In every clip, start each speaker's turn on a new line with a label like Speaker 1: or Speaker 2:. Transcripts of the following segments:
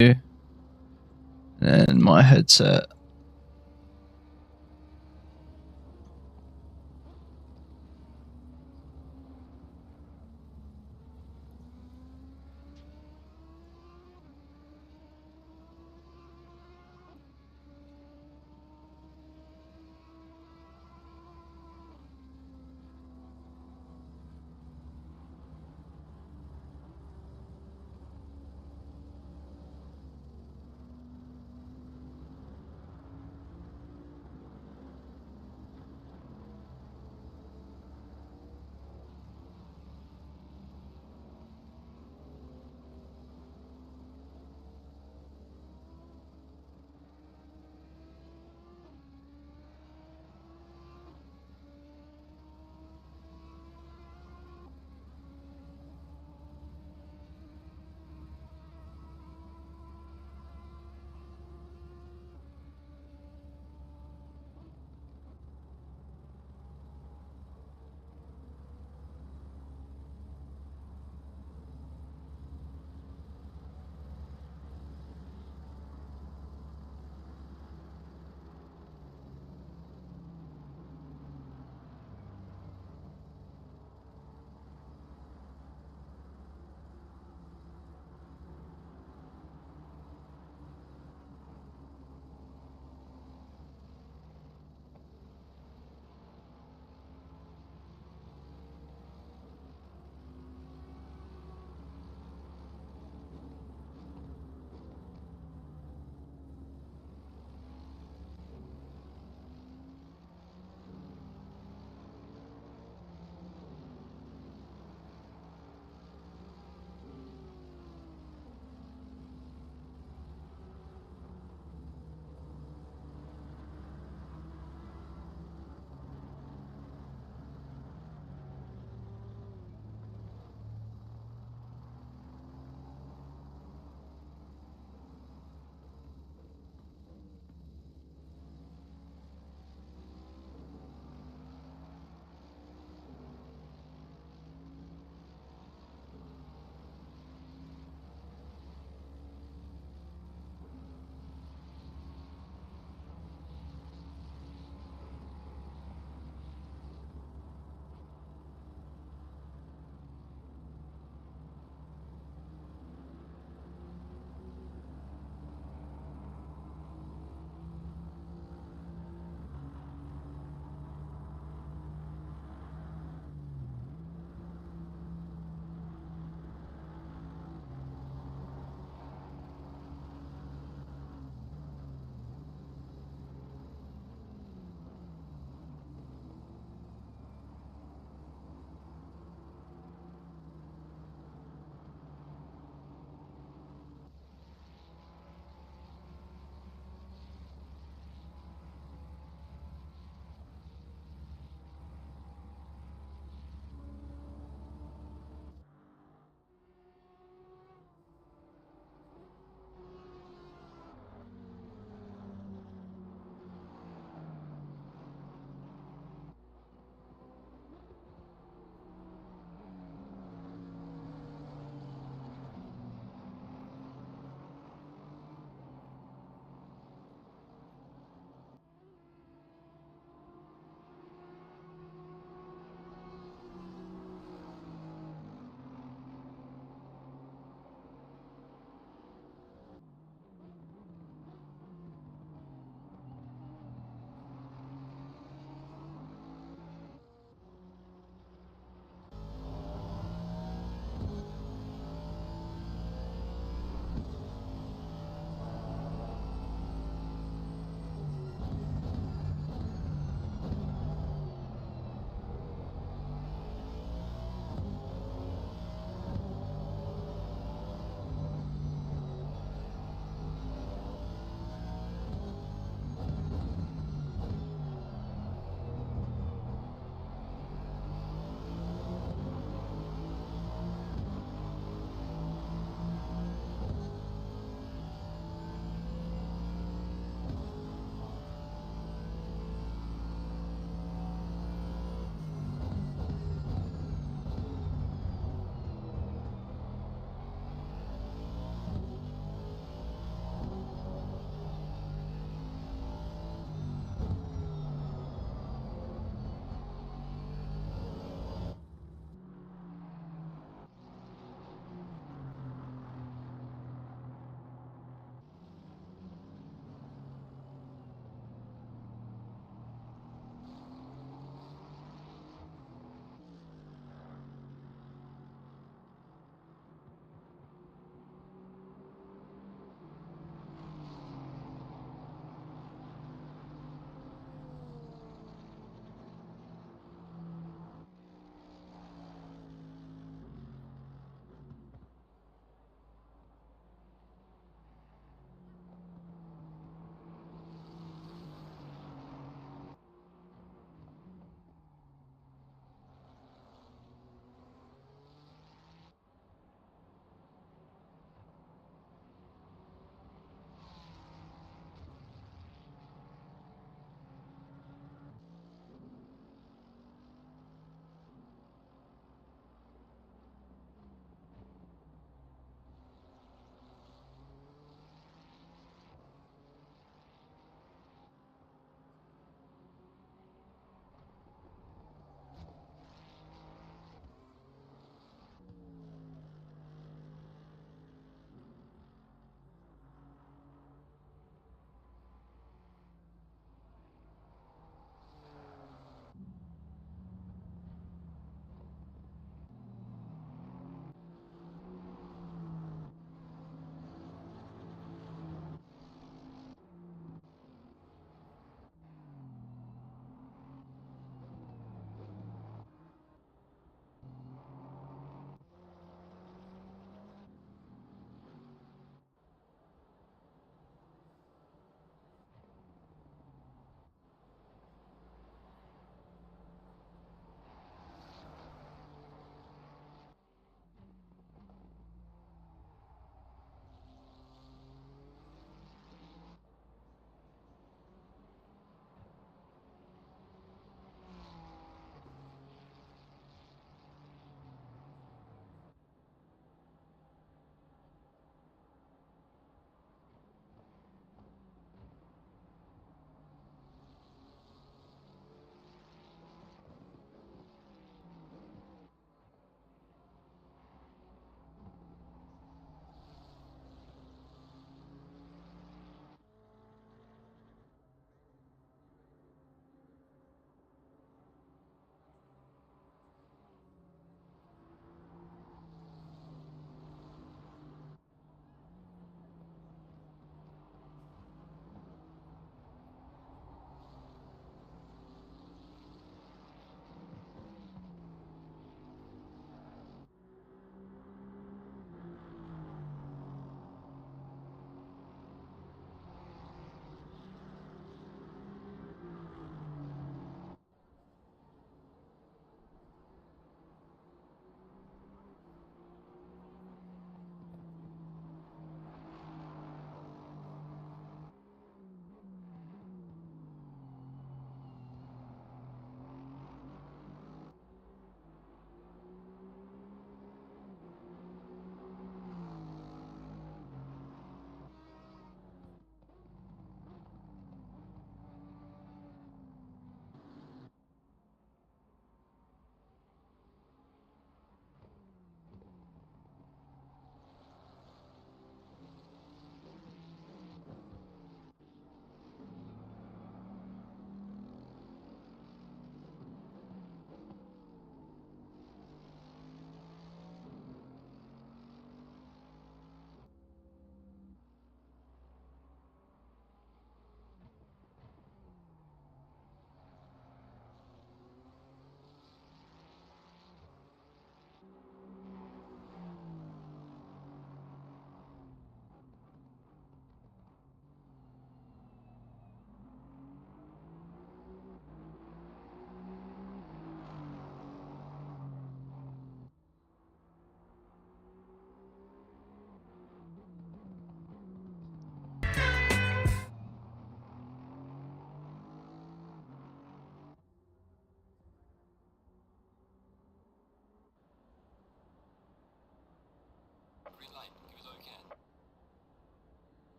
Speaker 1: and my headset.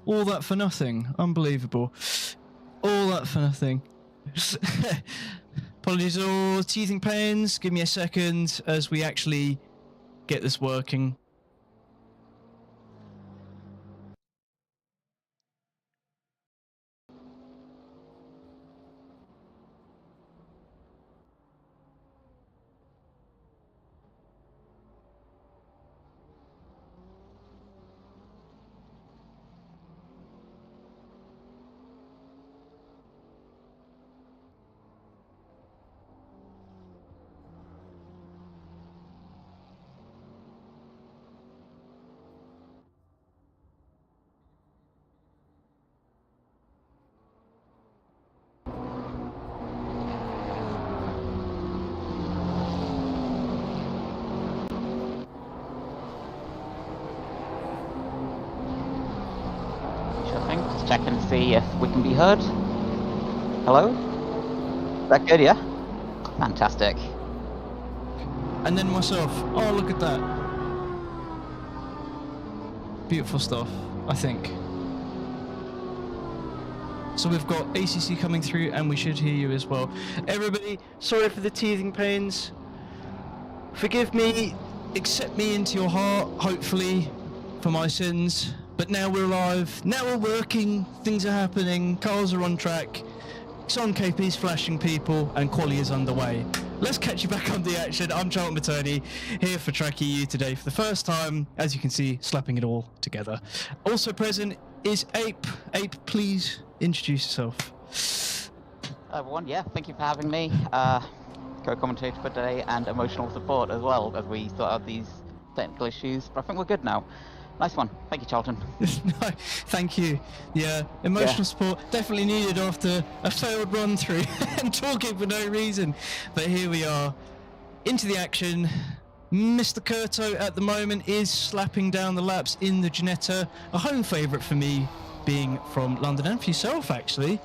Speaker 1: All that for nothing. Unbelievable. All that for nothing. Apologies all teething pains. Give me a second as we actually get this working.
Speaker 2: Check and see if we can be heard. Hello? Is that good, yeah? Fantastic.
Speaker 1: And then myself. Oh, look at that. Beautiful stuff, I think. So we've got ACC coming through and we should hear you as well. Everybody, sorry for the teething pains. Forgive me, accept me into your heart, hopefully, for my sins. But now we're alive, now we're working, things are happening, cars are on track, it's on KP's flashing people, and quali is underway. Let's catch you back on the action. I'm Charlton Materney, here for tracc.eu today for the first time, as you can see, slapping it all together. Also present is Ape. Ape, please introduce yourself.
Speaker 2: Everyone, yeah, thank you for having me. Co-commentator for today and emotional support as well as we sort out these technical issues, but I think we're good now. Nice one. Thank you, Charlton.
Speaker 1: No, thank you. Yeah, emotional support definitely needed after a failed run through and talking for no reason. But here we are, into the action. Mr. Curto at the moment is slapping down the laps in the Ginetta, a home favourite for me, being from London, and for yourself actually,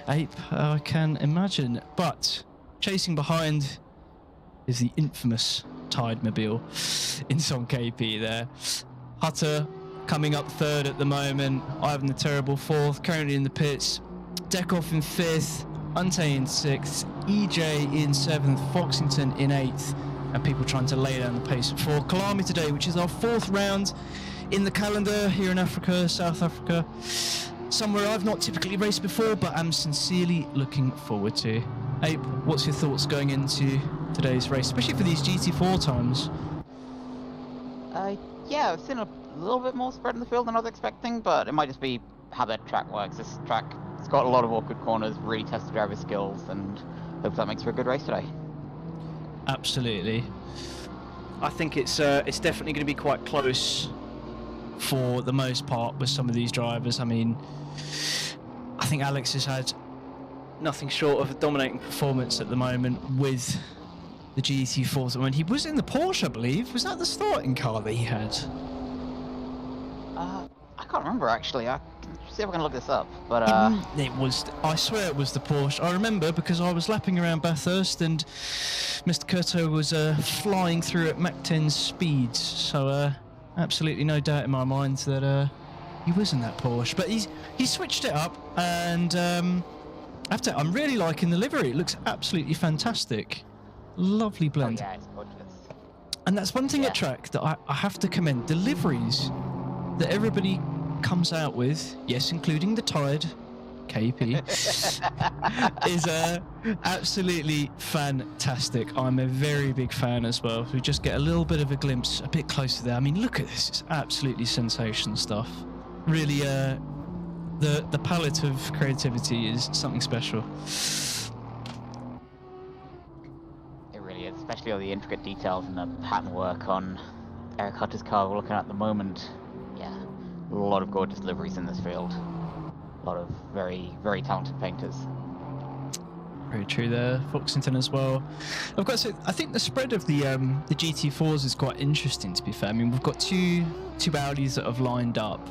Speaker 1: Ape, I can imagine. But chasing behind is the infamous Tidemobile in Son KP there. Hutter coming up third at the moment, Ivan the Terrible fourth, currently in the pits, Dekoff in fifth, Unte in sixth, EJ in seventh, Foxington in eighth, and people trying to lay down the pace for Kyalami today, which is our fourth round in the calendar here in Africa, South Africa. Somewhere I've not typically raced before, but am sincerely looking forward to. Ape, what's your thoughts going into today's race, especially for these GT4 times?
Speaker 2: Yeah, I've seen a little bit more spread in the field than I was expecting, but it might just be how that track works. This track, it's got a lot of awkward corners, really tests the driver's skills, and hope that makes for a good race today.
Speaker 1: Absolutely. I think it's definitely going to be quite close for the most part with some of these drivers. I mean, I think Alex has had nothing short of a dominating performance at the moment with the GT4s. I mean, he was in the Porsche, I believe. Was that the starting car that he had?
Speaker 2: I can't remember actually. I can see if I can look this up. But
Speaker 1: it was. I swear it was the Porsche. I remember because I was lapping around Bathurst and Mr. Curto was flying through at Mach 10 speeds. So absolutely no doubt in my mind that he was in that Porsche. But he switched it up, and I'm really liking the livery. It looks absolutely fantastic. Lovely blend.
Speaker 2: Oh, yeah, it's gorgeous.
Speaker 1: And that's one thing at track that I have to commend. The liveries that everybody comes out with, yes, including the Tide KP, is absolutely fantastic. I'm a very big fan as well. We just get a little bit of a glimpse, a bit closer there. I mean, look at this. It's absolutely sensational stuff. Really, the palette of creativity is something special.
Speaker 2: Especially all the intricate details and the pattern work on Eric Hutter's car we're looking at the moment. Yeah, a lot of gorgeous liveries in this field. A lot of very, very talented painters.
Speaker 1: Very true there. Foxington as well. I've got to say, I think the spread of the GT4s is quite interesting, to be fair. I mean, we've got two Audis that have lined up,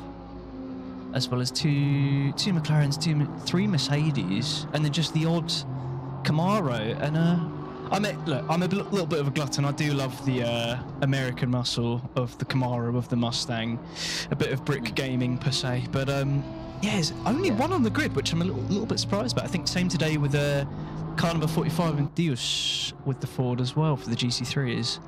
Speaker 1: as well as two McLarens, three Mercedes, and then just the odd Camaro. And I'm a little bit of a glutton. I do love the American muscle of the Camaro, of the Mustang, a bit of brick gaming per se. But Yes, only one on the grid, which I'm a little bit surprised about. I think same today with car number 45 and Dios with the Ford as well for the GT3s.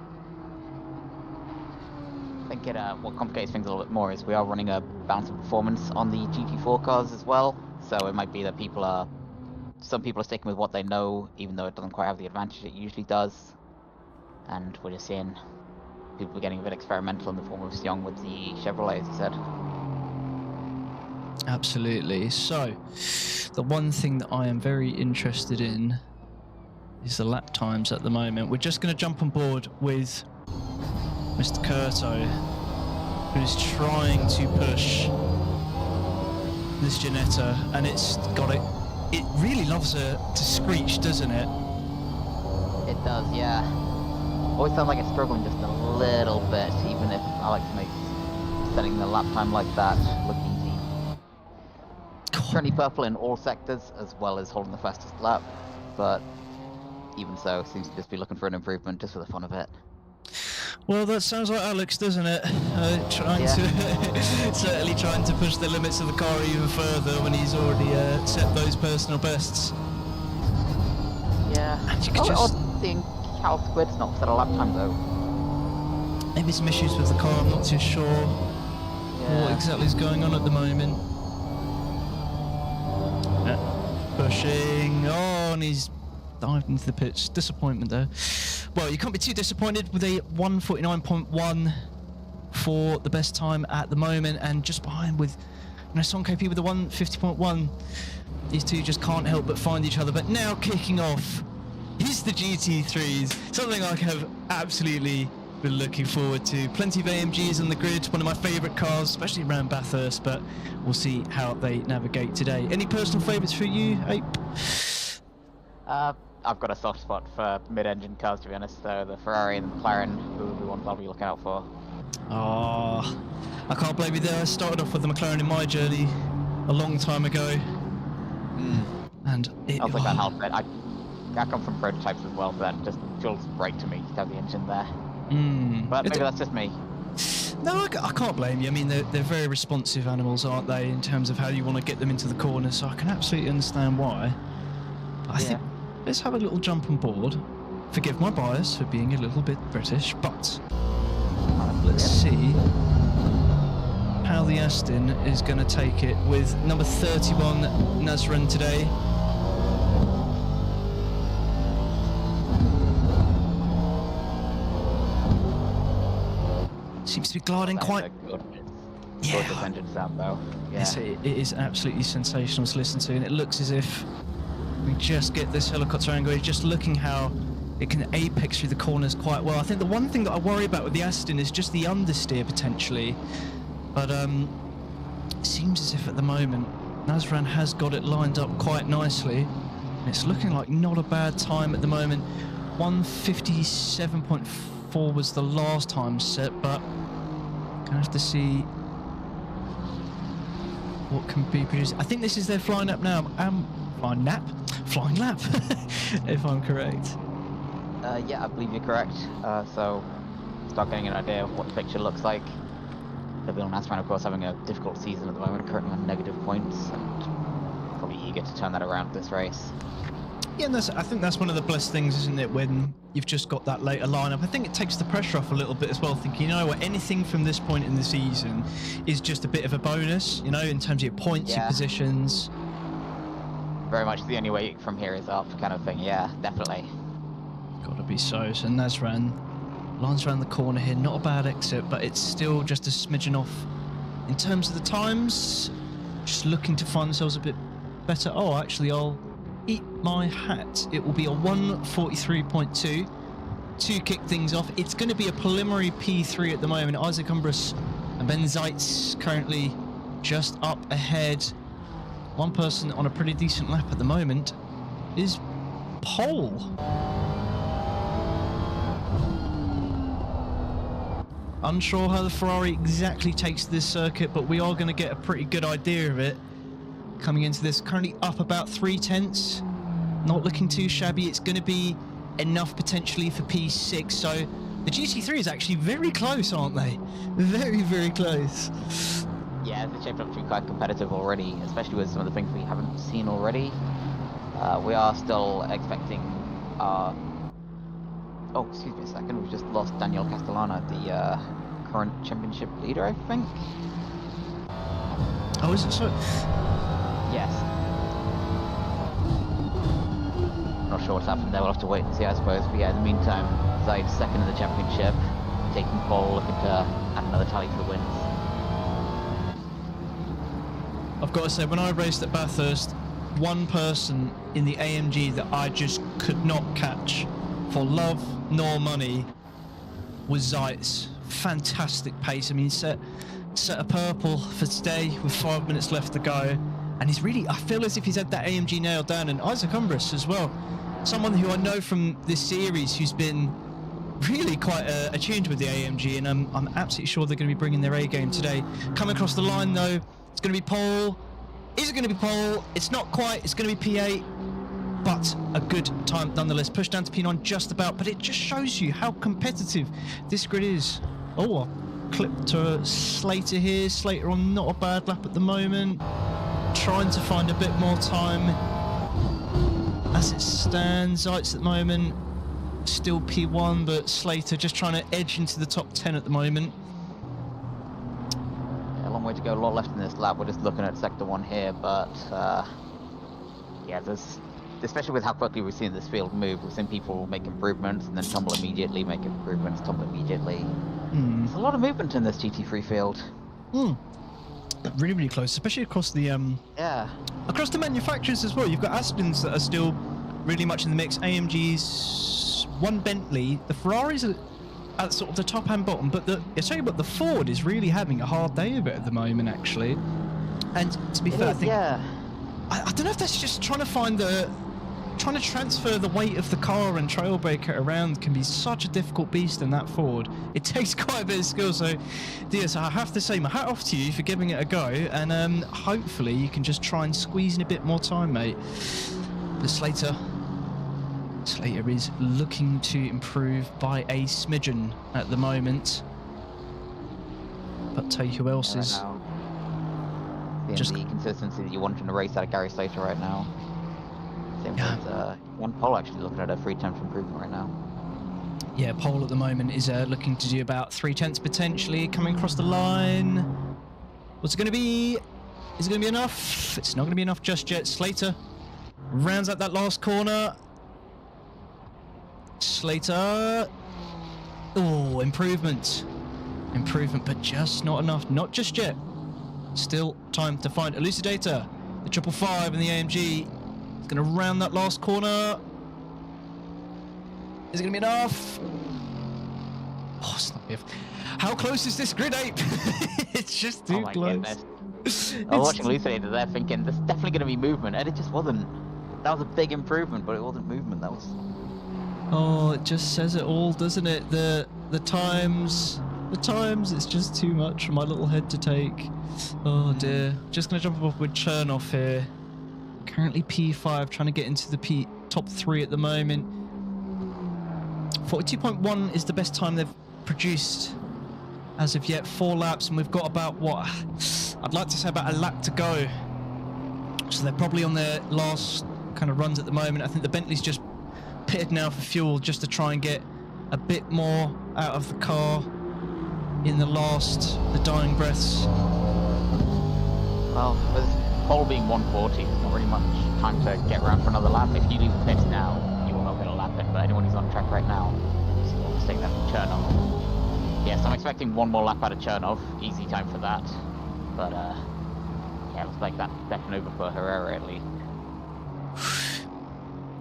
Speaker 2: I think what complicates things a little bit more is we are running a balance of performance on the GT4 cars as well. So it might be that some people are sticking with what they know, even though it doesn't quite have the advantage it usually does. And we're just seeing people getting a bit experimental in the form of Xiong with the Chevrolet, as I said.
Speaker 1: Absolutely. So, the one thing that I am very interested in is the lap times at the moment. We're just going to jump on board with Mr. Curto, who's trying to push this Ginetta, and it's got it. It really loves to screech, doesn't it?
Speaker 2: It does, yeah. Always sounds like it's struggling just a little bit, even if I like to make setting the lap time like that look easy. Currently purple in all sectors, as well as holding the fastest lap, but even so, seems to just be looking for an improvement just for the fun of it.
Speaker 1: Well, that sounds like Alex, doesn't it? Certainly trying to push the limits of the car even further when he's already set those personal bests.
Speaker 2: Yeah. Odd seeing Cal Squid's not set a lap time though.
Speaker 1: Maybe some issues with the car, I'm not too sure what exactly is going on at the moment. Pushing, and he's dived into the pits. Disappointment there. Well, you can't be too disappointed with a 1:49.1 for the best time at the moment, and just behind with Son KP with a 1:50.1. These two just can't help but find each other. But now kicking off is the GT3s, something I have absolutely been looking forward to. Plenty of AMGs on the grid, one of my favourite cars, especially around Bathurst, but we'll see how they navigate today. Any personal favourites for you, Ape?
Speaker 2: I've got a soft spot for mid-engine cars, to be honest, so the Ferrari and the McLaren, who are the ones I'll be looking out for.
Speaker 1: Oh, I can't blame you there. I started off with the McLaren in my journey a long time ago. And it...
Speaker 2: I can't help it. I come from prototypes as well, so that just feels right to me to have the engine there. But maybe that's just me.
Speaker 1: No, I can't blame you. I mean, they're very responsive animals, aren't they, in terms of how you want to get them into the corner, so I can absolutely understand why. But I think let's have a little jump on board. Forgive my bias for being a little bit British, but let's see how the Aston is going to take it with number 31 Nazran today. Seems to be gliding quite...
Speaker 2: Gorgeous engine sound though. Yeah.
Speaker 1: It is absolutely sensational to listen to, and it looks as if we just get this helicopter angle, just looking how it can apex through the corners quite well. I think the one thing that I worry about with the Aston is just the understeer potentially, but it seems as if at the moment Nazran has got it lined up quite nicely, and it's looking like not a bad time at the moment. 1:57.4 was the last time set, but gonna have to see what can be produced. I think this is their flying lap now. Flying lap, if I'm correct.
Speaker 2: Yeah, I believe you're correct. So start getting an idea of what the picture looks like. The Bill Nasran, of course, having a difficult season at the moment, currently on negative points, and probably eager to turn that around this race.
Speaker 1: Yeah, and I think that's one of the blessed things, isn't it, when you've just got that later lineup. I think it takes the pressure off a little bit as well, thinking, you know what, anything from this point in the season is just a bit of a bonus, you know, in terms of your points, your positions.
Speaker 2: Very much the only way from here is up kind of thing, yeah, definitely.
Speaker 1: Gotta be so. So Nazran lines around the corner here, not a bad exit, but it's still just a smidgen off in terms of the times. Just looking to find themselves a bit better. Oh, actually, I'll eat my hat. It will be a 1:43.2 to kick things off. It's going to be a preliminary P3 at the moment. Isaac Umbrus and Ben Zeitz currently just up ahead. One person on a pretty decent lap at the moment is Pole. Unsure how the Ferrari exactly takes to this circuit, but we are going to get a pretty good idea of it coming into this. Currently up about 3/10, not looking too shabby. It's going to be enough potentially for P6, so the GT3 is actually very close, aren't they? Very, very close.
Speaker 2: Yeah, it's shaped up to be quite competitive already, especially with some of the things we haven't seen already. We are still expecting our... Oh, excuse me a second, we've just lost Daniel Castellana, the current championship leader, I think?
Speaker 1: Oh, is it so?
Speaker 2: Yes. Not sure what's happened there, we'll have to wait and see, I suppose. But yeah, in the meantime, Zaid's second in the championship, taking pole, looking to add another tally to the wins.
Speaker 1: I've got to say, when I raced at Bathurst, one person in the AMG that I just could not catch for love nor money was Zeitz. Fantastic pace. I mean, set a purple for today with 5 minutes left to go, and he's really, I feel as if he's had that AMG nailed down. And Isaac Umbris as well, someone who I know from this series who's been really quite attuned with the AMG, and I'm absolutely sure they're going to be bringing their A game today. Coming across the line though, it's going to be pole. Is it going to be pole? It's not quite. It's going to be P8, but a good time nonetheless. Pushed down to P9 just about, but it just shows you how competitive this grid is. Oh, a clip to Slater here. Slater on not a bad lap at the moment. Trying to find a bit more time. As it stands, Zeitz at the moment still P1, but Slater just trying to edge into the top 10 at the moment.
Speaker 2: A long way to go, a lot left in this lap. We're just looking at sector 1 here, but yeah, there's, especially with how quickly we've seen this field move, we've seen people make improvements and then tumble immediately, make improvements, tumble immediately. There's a lot of movement in this GT3 field.
Speaker 1: Really, really close, especially across the across the manufacturers as well. You've got Astons that are still really much in the mix, AMGs, one Bentley, the Ferraris are at sort of the top and bottom, but I tell you what, the Ford is really having a hard day of it at the moment, actually. And to be fair, I think, I don't know if that's just trying to transfer the weight of the car and trail brake it around can be such a difficult beast in that Ford. It takes quite a bit of skill, so Diaz, I have to say my hat off to you for giving it a go, and hopefully you can just try and squeeze in a bit more time, mate. But Slater is looking to improve by a smidgen at the moment. But tell you who else is
Speaker 2: just the consistency that you want in a race out of Gary Slater right now. Same with one pole actually looking at a 3 tenths improvement right now.
Speaker 1: Yeah, pole at the moment is looking to do about 3 tenths potentially coming across the line. What's it going to be? Is it going to be enough? It's not going to be enough just yet. Slater rounds out that last corner. Slater. Oh, improvement, but just not enough. Not just yet. Still time to find Elucidator. The 555 and the AMG is going to round that last corner. Is it going to be enough? Oh, it's not enough. How close is this grid ape? It's just too close.
Speaker 2: I was watching Elucidator there thinking there's definitely going to be movement, and it just wasn't. That was a big improvement, but it wasn't movement. That was...
Speaker 1: Oh, it just says it all, doesn't it? The times, it's just too much for my little head to take. Oh dear. Just gonna jump off with Chernoff here. Currently P5, trying to get into the top 3 at the moment. 42.1 is the best time they've produced as of yet. 4 laps, and we've got about, what, I'd like to say about a lap to go. So they're probably on their last kind of runs at the moment. I think the Bentley's just pitted now for fuel just to try and get a bit more out of the car in the dying breaths.
Speaker 2: Well, with pole being 140, there's not really much time to get around for another lap. If you leave the pits now, you will not get a lap in, but anyone who's on track right now, just take that from Chernov. Yes, I'm expecting 1 more lap out of Chernov, easy time for that, but yeah, looks like that's definitely over for Herrera at least.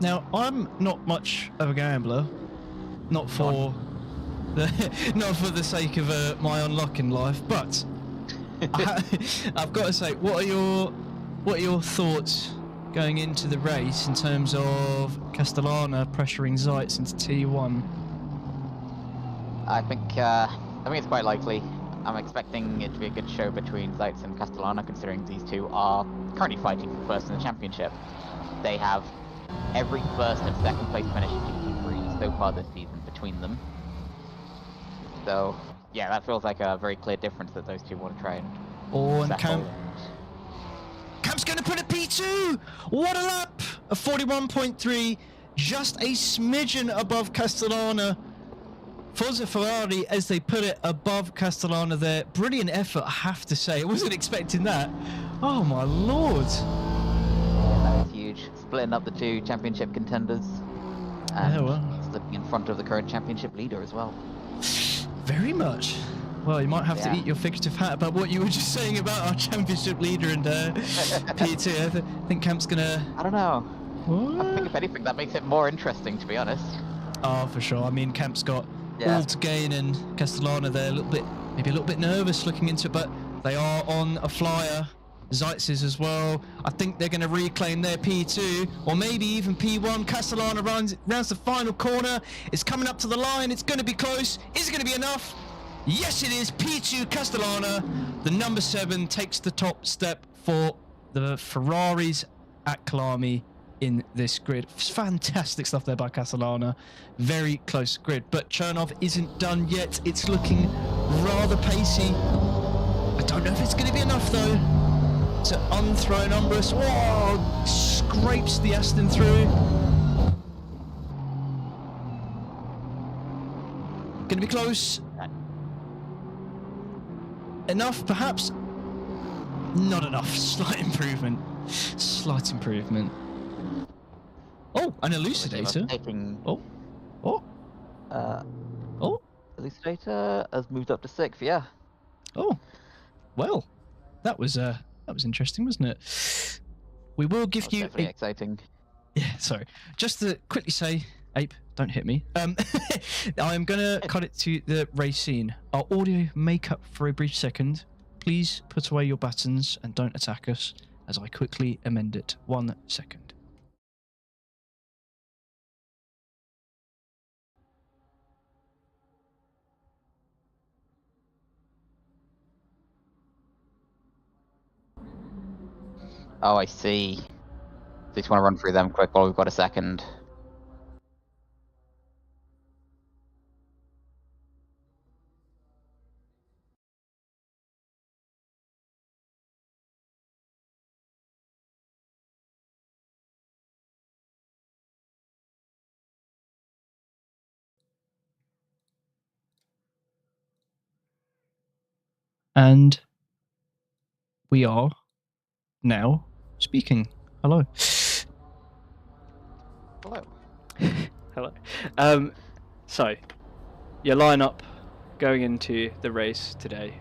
Speaker 1: Now, I'm not much of a gambler, not for the sake of my unluck in life, but I've got to say, what are your thoughts going into the race in terms of Castellana pressuring Zeitz into T1?
Speaker 2: I think it's quite likely. I'm expecting it to be a good show between Zeitz and Castellana, considering these two are currently fighting for first in the championship. They have every first and second place finish in GT3 so far this season between them. So, yeah, that feels like a very clear difference that those two want to try and
Speaker 1: Oh, and
Speaker 2: Settle.
Speaker 1: Camp's going to put a P2. What a lap! A 41.3, just a smidgen above Castellana. Forza Ferrari, as they put it, above Castellana there. Brilliant effort, I have to say. I wasn't expecting that. Oh my lord.
Speaker 2: Yeah, that is huge. Splitting up the two championship contenders. And
Speaker 1: Yeah, well,
Speaker 2: slipping in front of the current championship leader as well.
Speaker 1: very much. Well, you might have to
Speaker 2: Yeah.
Speaker 1: eat your figurative hat about what you were just saying about our championship leader and P2. I think Camp's gonna...
Speaker 2: I don't know. I
Speaker 1: What?
Speaker 2: think if anything, that makes it more interesting, to be honest.
Speaker 1: Oh, for sure. I mean, Camp's got all to gain, and Castellana there maybe a little bit nervous looking into it, but they are on a flyer. Zeitz is as well. I think they're going to reclaim their P2, or maybe even P1. Castellana rounds the final corner. It's coming up to the line. It's going to be close. Is it going to be enough? Yes, it is. P2 Castellana. The number 7 takes the top step for the Ferraris at Kyalami in this grid. Fantastic stuff there by Castellana. Very close grid, but Chernov isn't done yet. It's looking rather pacey. I don't know if it's going to be enough though to unthrow Umbrus. Whoa! Scrapes the Aston through. Going to be close. Enough, perhaps. Not enough. Slight improvement. Slight improvement. Oh, an elucidator. Oh. Oh. Oh.
Speaker 2: Elucidator has moved up to 6th, yeah.
Speaker 1: Oh. Well, that was interesting, wasn't it? We will give you
Speaker 2: Definitely exciting.
Speaker 1: Yeah, sorry. Just to quickly say, Ape, don't hit me. I'm gonna cut it to the race scene. Our audio may cut for a brief second. Please put away your buttons and don't attack us as I quickly amend it. 1 second.
Speaker 2: Oh, I see. So you just want to run through them quick while we've got a second.
Speaker 1: And we are now speaking. Hello.
Speaker 2: Hello.
Speaker 3: Hello. So, your lineup going into the race today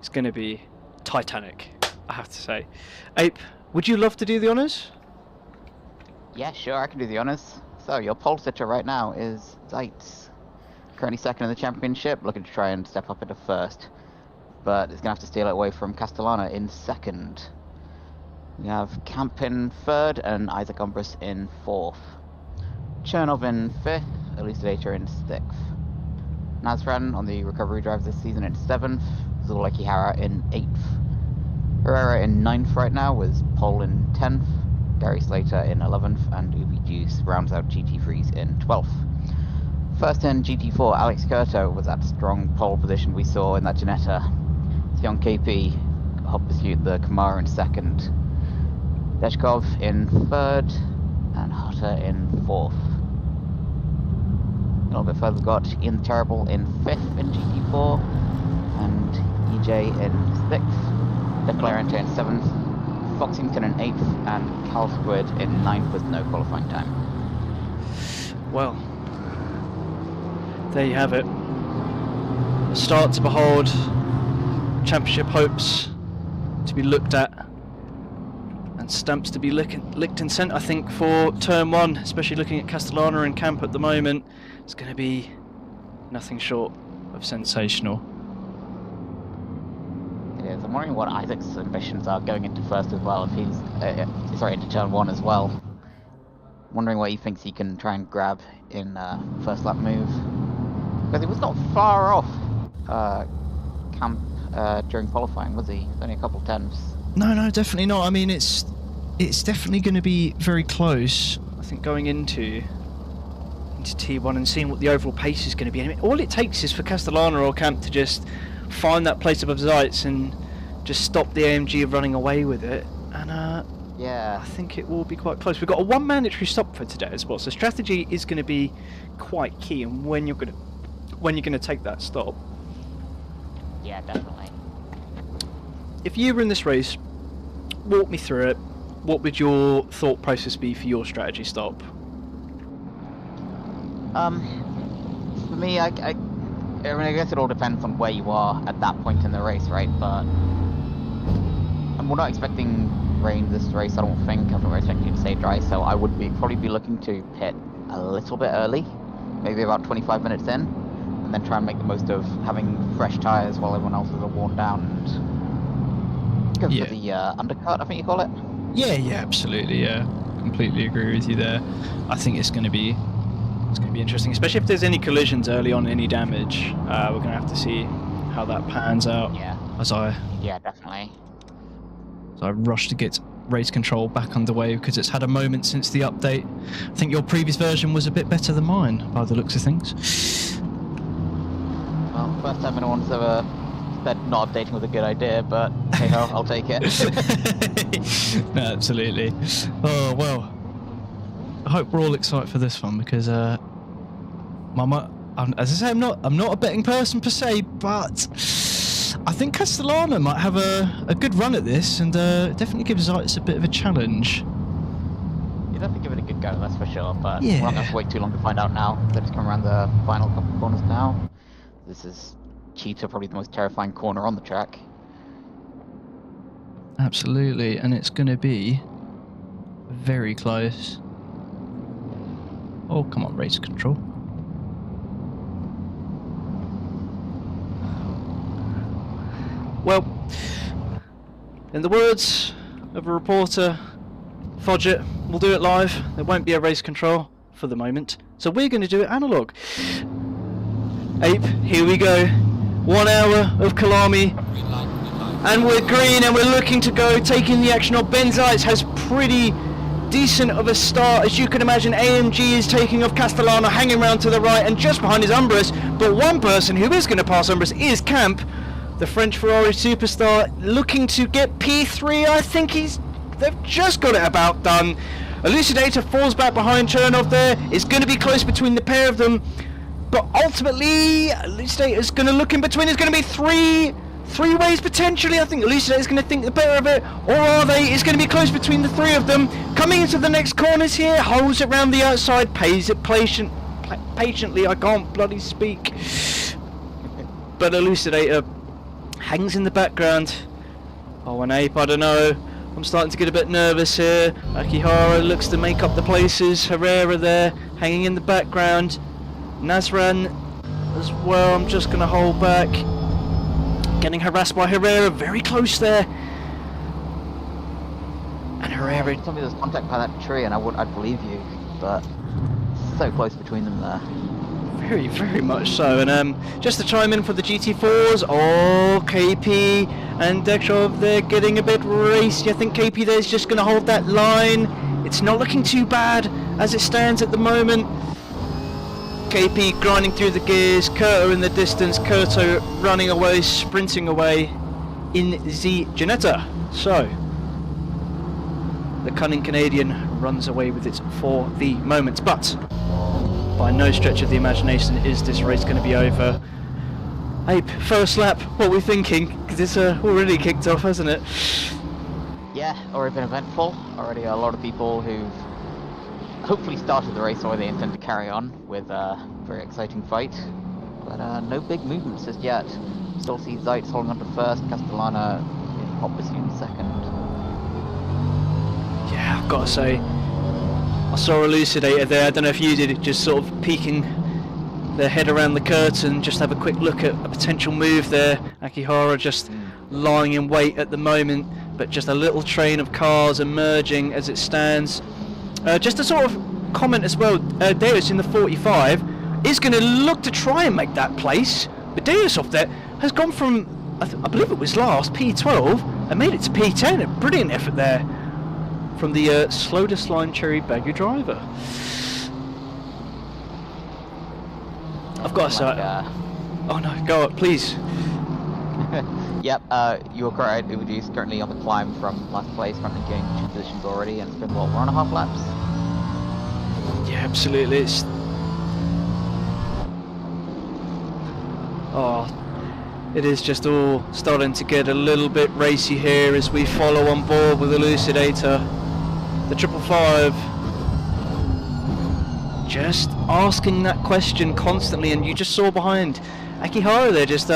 Speaker 3: is going to be Titanic, I have to say. Ape, would you love to do the honours?
Speaker 2: Yeah, sure, I can do the honours. So, your pole sitter right now is Zeitz. Currently second in the championship, looking to try and step up into 1st. But it's going to have to steal it away from Castellana in 2nd. We have Camp in 3rd and Isaac Umbrus in 4th. Chernov in 5th, Elucidator in 6th. Nazran on the recovery drive this season in 7th, Zuleki Hara in 8th. Herrera in 9th right now, with Pole in 10th, Gary Slater in 11th, and Ubi Juice rounds out GT3s in 12th. First in GT4, Alex Curto was that strong pole position we saw in that Ginetta. Young KP helped pursued the Kamara in 2nd. Deshkov in 3rd, and Hutter in 4th. A little bit further, we've got Ian Terrible in 5th in GT4, and EJ in 6th, Declarente in 7th, Foxington in 8th, and Cal Squid in 9th with no qualifying time.
Speaker 3: Well, there you have it. A start to behold, championship hopes to be looked at, and stamps to be licked and sent, I think, for turn 1, especially looking at Castellana and Camp at the moment. It's going to be nothing short of sensational.
Speaker 2: It is. I'm wondering what Isaac's ambitions are going into 1st as well, if he's into turn 1 as well. I'm wondering what he thinks he can try and grab in 1st lap move. Because he was not far off Camp during qualifying, was he? Only a couple tenths.
Speaker 1: No, definitely not. I mean, it's definitely going to be very close.
Speaker 3: I think going into T1 and seeing what the overall pace is going to be. I mean, all it takes is for Castellana or Camp to just find that place above Zeitz and just stop the AMG running away with it, and
Speaker 2: Yeah.
Speaker 3: I think it will be quite close. We've got a 1 mandatory stop for today as well, so strategy is going to be quite key in when you're going to take that stop.
Speaker 2: Yeah, definitely.
Speaker 3: If you were in this race, walk me through it. What would your thought process be for your strategy stop?
Speaker 2: For me, I guess it all depends on where you are at that point in the race, right? But we're not expecting rain this race, I don't think. I think we're expecting it to stay dry, so I would probably be looking to pit a little bit early, maybe about 25 minutes in, and then try and make the most of having fresh tyres while everyone else is worn down, and go for the undercut, I think you call it.
Speaker 1: Yeah, absolutely. Yeah, completely agree with you there. I think it's going to be
Speaker 3: interesting, especially if there's any collisions early on, any damage. We're going to have to see how that pans out.
Speaker 2: Yeah. Yeah, definitely.
Speaker 1: As I rush to get race control back underway because it's had a moment since the update. I think your previous version was a bit better than mine by the looks of things.
Speaker 2: Well, first time anyone's ever said not updating was a good idea, but hey ho, I'll take it.
Speaker 1: No, absolutely. Oh well, I hope we're all excited for this one because Mama, as I say, I'm not a betting person per se, but I think Castellano might have a good run at this, and definitely gives Zeiss a bit of a challenge.
Speaker 2: You'd have to give it a good go, that's for sure, but
Speaker 1: Yeah.
Speaker 2: we're not going to have to wait too long to find out now. They're just coming around the final couple of corners now. This is Cheetah, probably the most terrifying corner on the track.
Speaker 1: Absolutely, and it's going to be very close. Oh, come on, race control.
Speaker 3: Well, in the words of a reporter, fudge it, we'll do it live. There won't be a race control for the moment, so we're going to do it analog. Ape, here we go. 1 hour of Kyalami, and we're green, and we're looking to go, taking the action off. Ben Zeitz has pretty decent of a start, as you can imagine. AMG is taking off Castellano, hanging around to the right, and just behind is Umbris. But one person who is going to pass Umbris is Camp, the French Ferrari superstar, looking to get P3. I think they've just got it about done. Elucidator falls back behind Chernov there. It's going to be close between the pair of them, but ultimately Elucidator's going to look in between. It's going to be three ways potentially. I think Elucidator's going to think the better of it, or are they? It's going to be close between the three of them. Coming into the next corners here, holds it round the outside, pays it patiently. I can't bloody speak. But Elucidator hangs in the background. Oh, an Ape, I don't know. I'm starting to get a bit nervous here. Akihara looks to make up the places. Herrera there, hanging in the background. Nasran as well. I'm just going to hold back. Getting harassed by Herrera, very close there. And Herrera...
Speaker 2: Tell me there's contact by that tree and I'd believe you, but so close between them there.
Speaker 3: Very, very much so. And just to chime in for the GT4s, oh, KP and Dekshov, they're getting a bit racy. I think KP there's just going to hold that line. It's not looking too bad as it stands at the moment. KP grinding through the gears, Kurto in the distance, Kurto running away, sprinting away in the Ginetta. So, the cunning Canadian runs away with it for the moment. But, by no stretch of the imagination is this race going to be over. Ape, first lap, what are we thinking? Because it's already kicked off, hasn't it?
Speaker 2: Yeah, already been eventful. Already a lot of people who've hopefully started the race or they intend to carry on with a very exciting fight. But no big movements just yet. Still see Zeitz holding on to first, Castellano obviously in second.
Speaker 3: Yeah, I've got to say, I saw Elucidator there, I don't know if you did, just sort of peeking their head around the curtain, just have a quick look at a potential move there. Akihara just lying in wait at the moment, but just a little train of cars emerging as it stands. Just a sort of comment as well, Deus in the 45 is going to look to try and make that place, but Deus off there has gone from, I believe it was last, P12, and made it to P10, a brilliant effort there from the slowest line cherry baggy driver. I've got to say, oh no, go up, please.
Speaker 2: Yep, you were correct. Ubudu's currently on the climb from last place, currently getting 2 positions already, and it's been, what, 1.5 laps?
Speaker 3: Yeah, absolutely. It's... Oh, it is just all starting to get a little bit racy here as we follow on board with Elucidator. The 555. Just asking that question constantly, and you just saw behind Akihara there just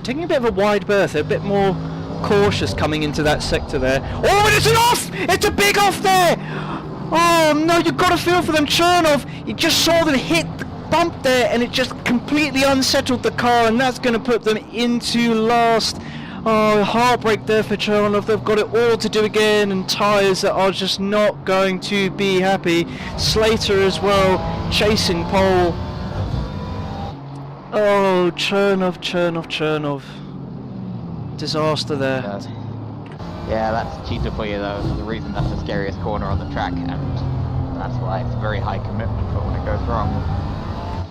Speaker 3: taking a bit of a wide berth, a bit more cautious coming into that sector there. Oh, and it's an off! It's a big off there! Oh no, you've got to feel for them. Chernov, you just saw them hit the bump there, and it just completely unsettled the car, and that's going to put them into last. Oh, heartbreak there for Chernov. They've got it all to do again, and tyres that are just not going to be happy. Slater as well, chasing pole. Oh, Chernov. Disaster there.
Speaker 2: Yeah, that's cheater for you though. The reason that's the scariest corner on the track, and that's why it's very high commitment for when it goes wrong.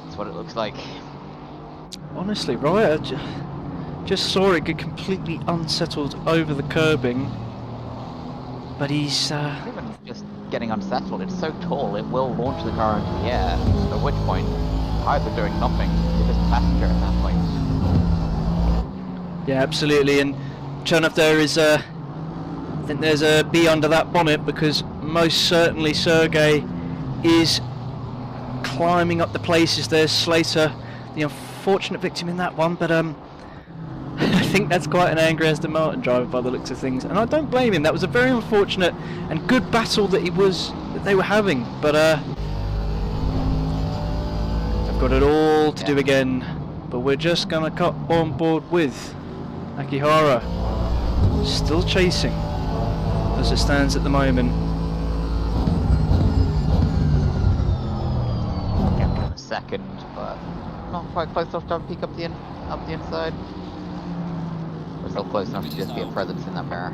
Speaker 2: That's what it looks like.
Speaker 3: Honestly, right? I just saw it get completely unsettled over the curbing. But he's...
Speaker 2: Even just getting unsettled, it's so tall, it will launch the car into the air, at which point, either doing nothing, you're just a passenger at that point.
Speaker 3: Yeah, absolutely, and Chernov there is I think there's a bee under that bonnet, because most certainly Sergey is climbing up the places. There's Slater, the unfortunate victim in that one, but I think that's quite an angry Aston Martin driver by the looks of things, and I don't blame him. That was a very unfortunate and good battle that they were having, but they've got it all to do again. But we're just gonna cut on board with Akihara, still chasing as it stands at the moment.
Speaker 2: Yeah, a second, but not quite close enough to peek up the inside. We're still close enough to just be a presence in that pair.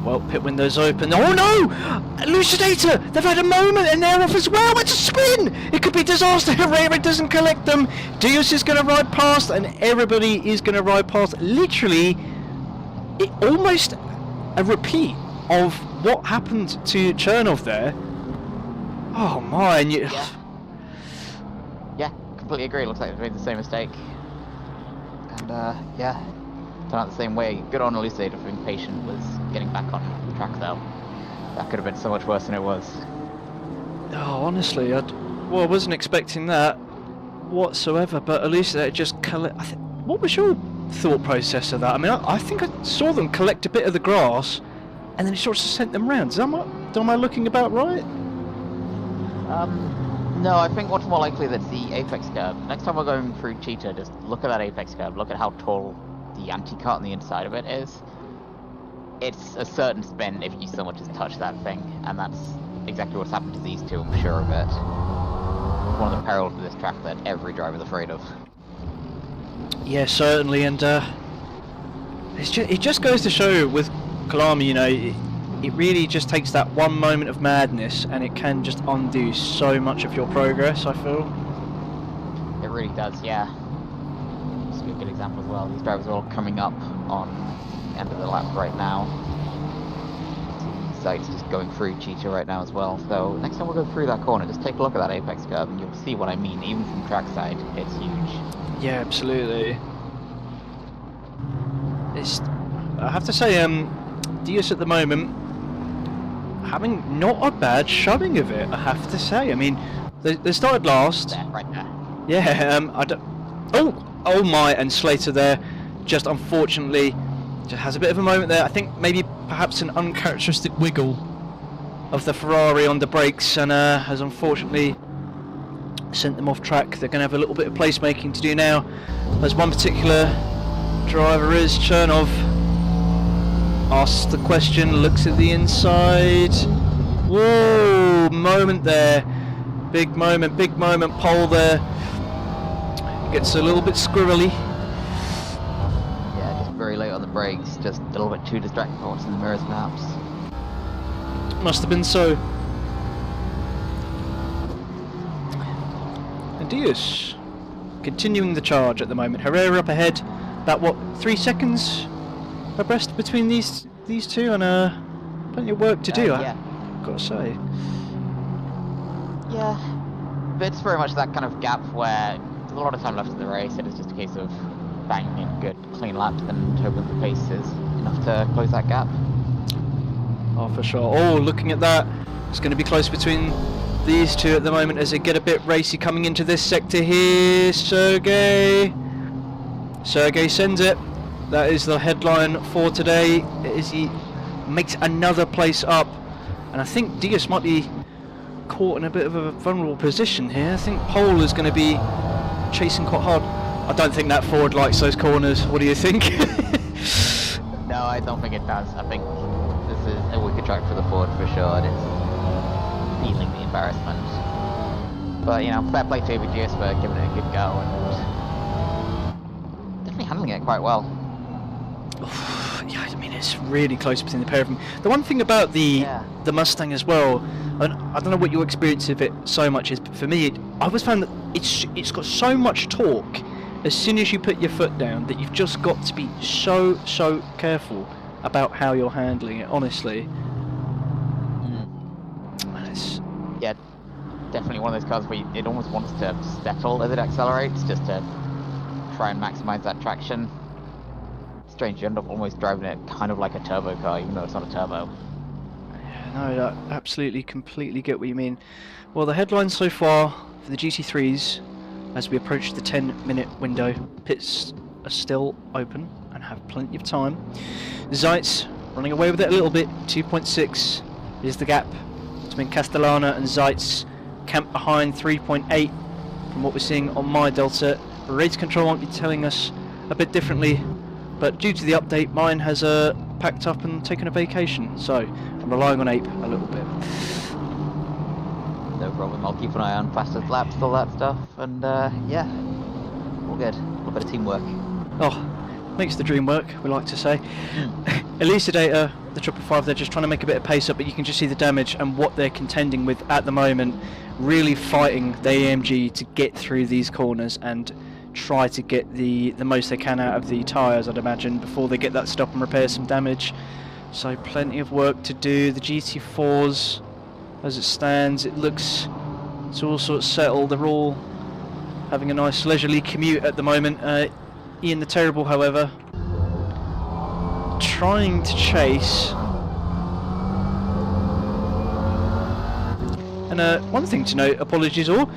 Speaker 3: Well, pit window's open. Oh no! Elucidator! They've had a moment and they're off as well! It's a spin! It could be disaster. Herrera doesn't collect them. Diaz is going to ride past, and everybody is going to ride past. Literally, almost a repeat of what happened to Chernov there. Oh my! And
Speaker 2: yeah, completely agree. Looks like they've made the same mistake. And yeah. Out the same way. Good on Elucidator for being patient with getting back on the track though. That could have been so much worse than it was.
Speaker 3: Oh, honestly, I wasn't expecting that whatsoever, but Elucidator just what was your thought process of that? I mean, I think I saw them collect a bit of the grass and then it sort of sent them round. Am I looking about right?
Speaker 2: No, I think what's more likely that's the apex curve. Next time we're going through Cheetah, just look at that apex curve, look at how tall the anti-cut on the inside of it is. It's a certain spin if you so much as touch that thing, and that's exactly what's happened to these two, I'm sure of it. One of the perils of this track that every driver's afraid of.
Speaker 3: Yeah, certainly, and it just goes to show with Kyalami, you know, it really just takes that one moment of madness and it can just undo so much of your progress, I feel.
Speaker 2: It really does, yeah. A good example as well. These drivers are all coming up on the end of the lap right now. The site's just going through Cheetah right now as well. So next time we'll go through that corner, just take a look at that apex curve and you'll see what I mean. Even from trackside, it's huge.
Speaker 3: Yeah, absolutely. I have to say, Diaz at the moment having not a bad showing of it. I have to say. I mean, they started last.
Speaker 2: There, right there.
Speaker 3: Yeah. I don't. Oh my, and Slater there just unfortunately just has a bit of a moment there. I think maybe perhaps an uncharacteristic wiggle of the Ferrari on the brakes, and has unfortunately sent them off track. They're going to have a little bit of placemaking to do now, as one particular driver is Chernov. Asks the question, looks at the inside. Whoa, moment there. Big moment, pole there. Gets a little bit squirrely.
Speaker 2: Yeah, just very late on the brakes, just a little bit too distracted for watching the mirrors perhaps.
Speaker 3: Must have been so. And Diaz continuing the charge at the moment. Herrera up ahead, about what, 3 seconds abreast between these two, and plenty of work to do.
Speaker 2: Yeah.
Speaker 3: I've got to say.
Speaker 2: Yeah, but it's very much that kind of gap where there's a lot of time left in the race, and it's just a case of banging in good, clean laps and hoping the pace is enough to close that gap.
Speaker 3: Oh, for sure. Oh, looking at that, it's going to be close between these two at the moment as they get a bit racy coming into this sector here. Sergey sends it. That is the headline for today, as he makes another place up. And I think Diaz might be caught in a bit of a vulnerable position here. I think Pole is going to be chasing quite hard. I don't think that Ford likes those corners. What do you think?
Speaker 2: No, I don't think it does. I think this is a wicked track for the Ford for sure, and it's feeling the embarrassment. But, you know, fair play to ABGS for giving it a good go and definitely handling it quite well.
Speaker 3: Yeah, I mean, it's really close between the pair of them. The one thing about the Mustang as well, and I don't know what your experience of it so much is, but for me, I always found that it's got so much torque as soon as you put your foot down that you've just got to be so careful about how you're handling it, honestly.
Speaker 2: Yeah, definitely one of those cars where it almost wants to settle as it accelerates, just to try and maximize that traction. Strange, you end up almost driving it kind of like a turbo car, even though it's not a turbo.
Speaker 3: Yeah, no, I absolutely, completely get what you mean. Well, the headlines so far for the GT3s, as we approach the 10-minute window, pits are still open and have plenty of time. Zeitz running away with it a little bit, 2.6 is the gap between Castellana and Zeitz, camped behind 3.8 from what we're seeing on my Delta. Race control might be telling us a bit differently, but due to the update, mine has packed up and taken a vacation, so I'm relying on Ape a little bit.
Speaker 2: No problem, I'll keep an eye on fastest laps, all that stuff, and yeah, all good. A little bit of teamwork.
Speaker 3: Oh, makes the dream work, we like to say. Elucidator, the 555, they're just trying to make a bit of pace up, but you can just see the damage and what they're contending with at the moment, really fighting the AMG to get through these corners and try to get the most they can out of the tyres, I'd imagine, before they get that stop and repair some damage. So plenty of work to do. The GT4s, as it stands, it looks it's all sort of settled. They're all having a nice leisurely commute at the moment. Ian the Terrible, however, trying to chase. And one thing to note, apologies all,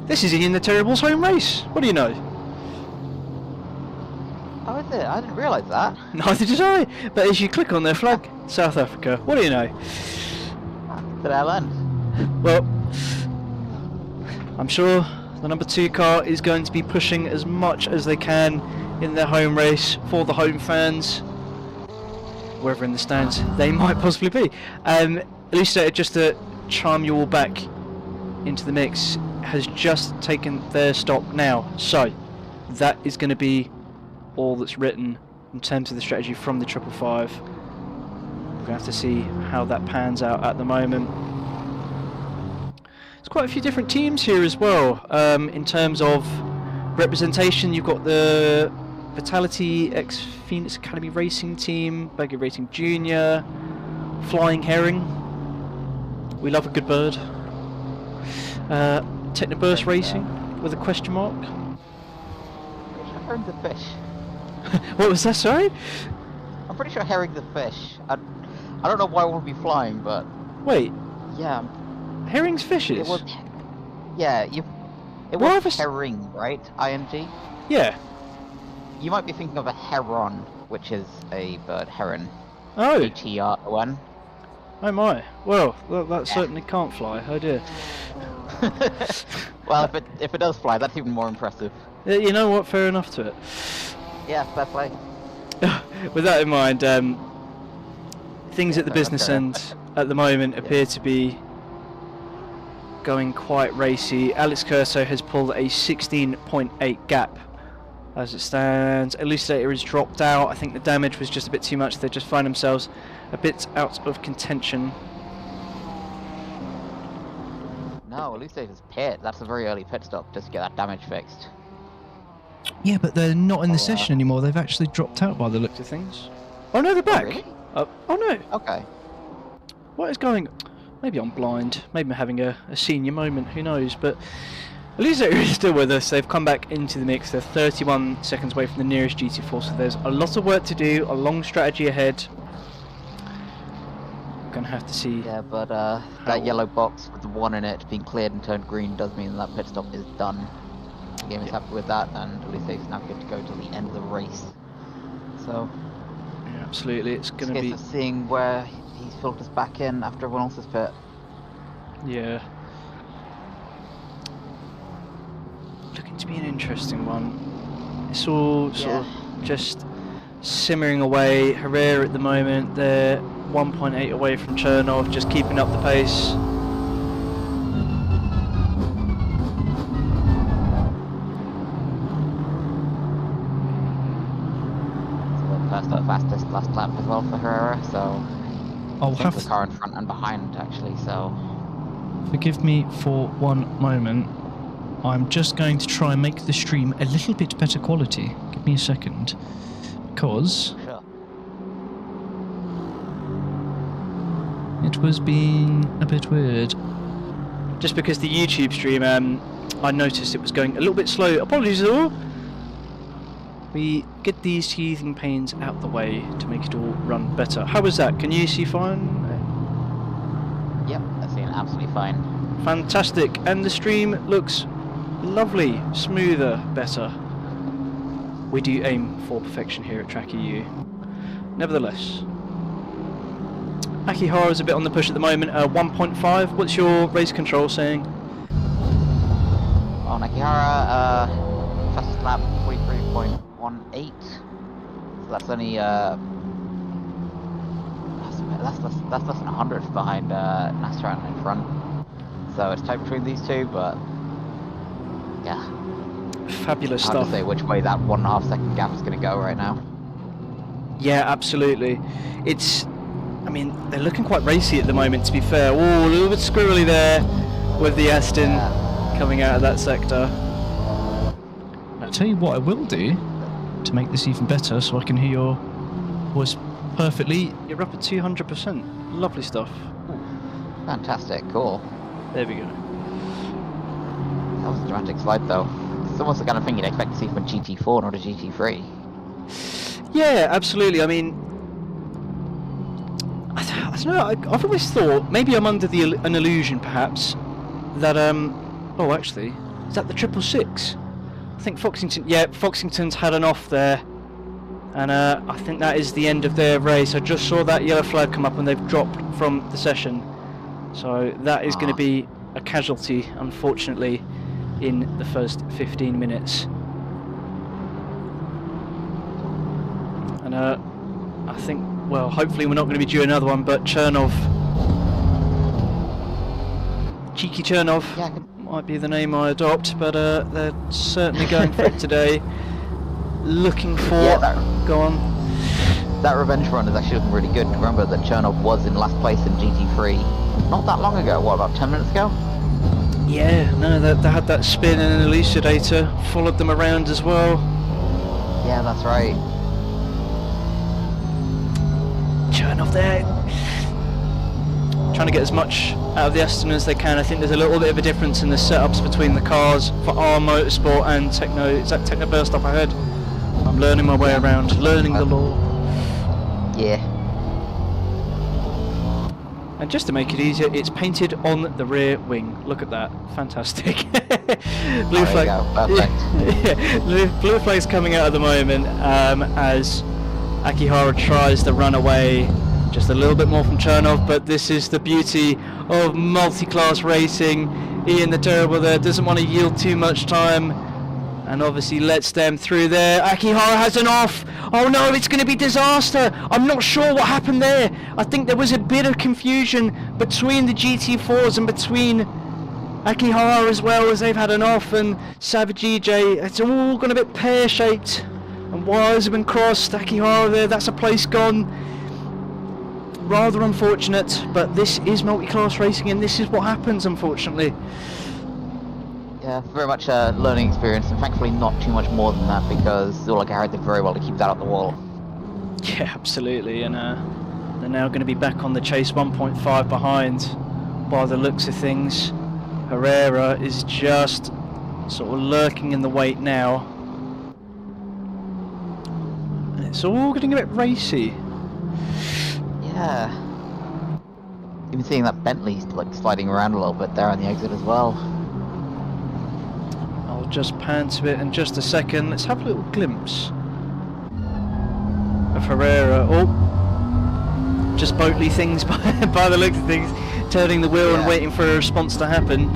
Speaker 3: this is Ian the Terrible's home race. What do you know?
Speaker 2: Oh, is it? I didn't realise that.
Speaker 3: Neither did I. But as you click on their flag, South Africa. What do you know?
Speaker 2: Did I learn?
Speaker 3: Well, I'm sure the number 2 car is going to be pushing as much as they can in their home race for the home fans, wherever in the stands they might possibly be. Elucidator, just to charm you all back into the mix, has just taken their stop now. So that is going to be all that's written in terms of the strategy from the 555. We're going to have to see how that pans out at the moment. There's quite a few different teams here as well. In terms of representation, you've got the Vitality X Phoenix Academy Racing Team, Baggy Racing Junior, Flying Herring, we love a good bird, Technoburst Racing with a question mark.
Speaker 2: Herring's a fish.
Speaker 3: What was that, sorry?
Speaker 2: I'm pretty sure herring's a fish. I don't know why I want to be flying, but...
Speaker 3: Wait.
Speaker 2: Yeah.
Speaker 3: Herring's fishes?
Speaker 2: It was... Yeah, it was herring, right? ING?
Speaker 3: Yeah.
Speaker 2: You might be thinking of a heron, which is a bird, heron.
Speaker 3: Oh.
Speaker 2: H-E-R-O-N.
Speaker 3: Oh my. Well, that certainly can't fly. Oh dear.
Speaker 2: Well, if it does fly, that's even more impressive.
Speaker 3: You know what? Fair enough to it.
Speaker 2: Yeah, fair play.
Speaker 3: With that in mind, things at the business end at the moment appear to be going quite racy. Alex Curso has pulled a 16.8 gap as it stands. Elucidator has dropped out. I think the damage was just a bit too much. They just find themselves a bit out of contention.
Speaker 2: No, Elucidator's pit. That's a very early pit stop just to get that damage fixed.
Speaker 1: Yeah, but they're not in the session anymore. They've actually dropped out by the looks of things. Oh no, they're back.
Speaker 2: Oh, really?
Speaker 3: Oh no.
Speaker 2: Okay.
Speaker 3: What is going? Maybe I'm blind. Maybe I'm having a senior moment. Who knows? But at least they're still with us. They've come back into the mix. They're 31 seconds away from the nearest GT4. So there's a lot of work to do. A long strategy ahead. We're gonna have to see.
Speaker 2: Yeah, but that yellow box with the 1 in it being cleared and turned green does mean that pit stop is done. The game is happy with that, and at least it's now good to go till the end of the race. So,
Speaker 3: Yeah, absolutely, it's going to
Speaker 2: a
Speaker 3: be.
Speaker 2: case of seeing where he filters back in after everyone else's pit.
Speaker 3: Yeah. Looking to be an interesting one. It's all sort of just simmering away. Herrera at the moment, they're 1.8 away from Chernov, just keeping up the pace.
Speaker 2: Fastest last lap as well for Herrera, so
Speaker 1: I'll have
Speaker 2: the car in front and behind actually, so
Speaker 1: forgive me for one moment. I'm just going to try and make the stream a little bit better quality. Give me a second, because
Speaker 2: sure.
Speaker 1: it was being a bit weird.
Speaker 3: Just because the YouTube stream, I noticed it was going a little bit slow. Apologies all. We get these teething pains out the way to make it all run better. How was that? Can you see fine?
Speaker 2: Yep, that's seeing absolutely fine.
Speaker 3: Fantastic. And the stream looks lovely, smoother, better. We do aim for perfection here at tracc.eu. Nevertheless, Akihara's a bit on the push at the moment, 1.5. What's your race control saying?
Speaker 2: On Akihara, fastest lap 43.18. So that's only that's less than 100 behind Nasrat in front. So it's tight between these two, but yeah.
Speaker 3: Fabulous
Speaker 2: Hard
Speaker 3: stuff.
Speaker 2: to say which way that 1.5 second gap is going to go right now.
Speaker 3: Yeah, absolutely. It's, I mean, they're looking quite racy at the moment, to be fair. Oh, a little bit squirrely there with the Aston coming out of that sector.
Speaker 1: I'll tell you what I will do to make this even better, so I can hear your voice perfectly.
Speaker 3: You're up at 200%. Lovely stuff.
Speaker 2: Fantastic, cool.
Speaker 3: There we go.
Speaker 2: That was a dramatic slide though. It's almost the kind of thing you'd expect to see from a GT4 not a GT3.
Speaker 3: Yeah, absolutely. I mean, I don't know. I've always thought, maybe I'm under an illusion perhaps, that oh, actually, is that the 666? I think Foxington's had an off there, and I think that is the end of their race. I just saw that yellow flag come up and they've dropped from the session, so that is going to be a casualty, unfortunately, in the first 15 minutes. And I think, well, hopefully we're not going to be due another one, but Chernov, Cheeky Chernov, might be the name I adopt, but they're certainly going for it today. Looking for... go on.
Speaker 2: That revenge run is actually looking really good. Remember that Chernov was in last place in GT3 not that long ago, what, about 10 minutes ago?
Speaker 3: Yeah, no, they had that spin and an elucidator, followed them around as well.
Speaker 2: Yeah, that's right.
Speaker 3: Chernov there, trying to get as much out of the Aston as they can. I think there's a little bit of a difference in the setups between the cars for our motorsport and Techno. Is that Techno Burst up ahead? I'm learning my way around, learning the law.
Speaker 2: Yeah.
Speaker 3: And just to make it easier, it's painted on the rear wing. Look at that, fantastic. Blue flag.
Speaker 2: Perfect.
Speaker 3: Yeah, blue flag's coming out at the moment as Akihara tries to run away just a little bit more from Chernov, but this is the beauty of multi-class racing. Ian the Terrible there doesn't want to yield too much time, and obviously lets them through there. Akihara has an off. Oh no, it's going to be disaster. I'm not sure what happened there. I think there was a bit of confusion between the GT4s and between Akihara as well, as they've had an off, and Savage EJ. It's all gone a bit pear-shaped, and wires have been crossed. Akihara there, that's a place gone. Rather unfortunate, but this is multi-class racing and this is what happens, unfortunately.
Speaker 2: Yeah, very much a learning experience, and thankfully not too much more than that, because Garrett did very well to keep that out the wall.
Speaker 3: Yeah, absolutely, and they're now going to be back on the chase, 1.5 behind by the looks of things. Herrera is just sort of lurking in the wait now. And it's all getting a bit racy.
Speaker 2: Yeah. Even seeing that Bentley like sliding around a little bit there on the exit as well.
Speaker 3: I'll just pan to it in just a second. Let's have a little glimpse of Herrera. Oh, just boatly things by the looks of things, turning the wheel and waiting for a response to happen.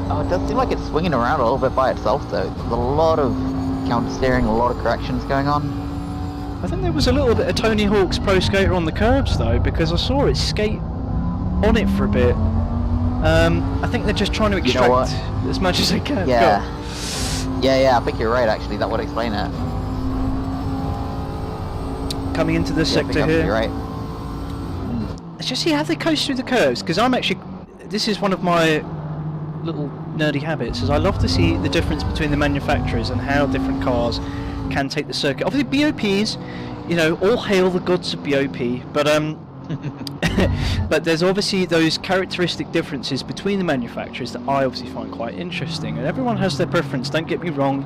Speaker 2: Oh, it does seem like it's swinging around a little bit by itself though. There's a lot of counter steering, a lot of corrections going on.
Speaker 3: I think there was a little bit of Tony Hawk's Pro Skater on the curbs though, because I saw it skate on it for a bit. I think they're just trying to extract as much as they can.
Speaker 2: Yeah. Yeah, I think you're right actually, that would explain it.
Speaker 3: Coming into this sector here.
Speaker 2: You're right.
Speaker 3: Let's just see how they coast through the curves, because this is one of my little nerdy habits, is I love to see the difference between the manufacturers and how different cars can take the circuit. Obviously BOPs, all hail the gods of BOP, but but there's obviously those characteristic differences between the manufacturers that I obviously find quite interesting, and everyone has their preference, don't get me wrong,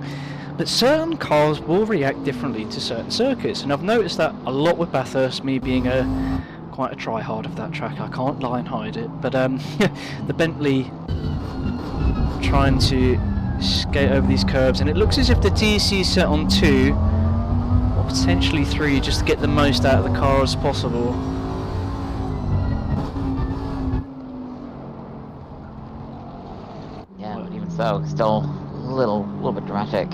Speaker 3: but certain cars will react differently to certain circuits, and I've noticed that a lot with Bathurst, me being quite a try-hard of that track, I can't lie and hide it, but the Bentley trying to skate over these curves, and it looks as if the TC is set on 2 or potentially 3 just to get the most out of the car as possible.
Speaker 2: Yeah, but even so, still a little bit dramatic.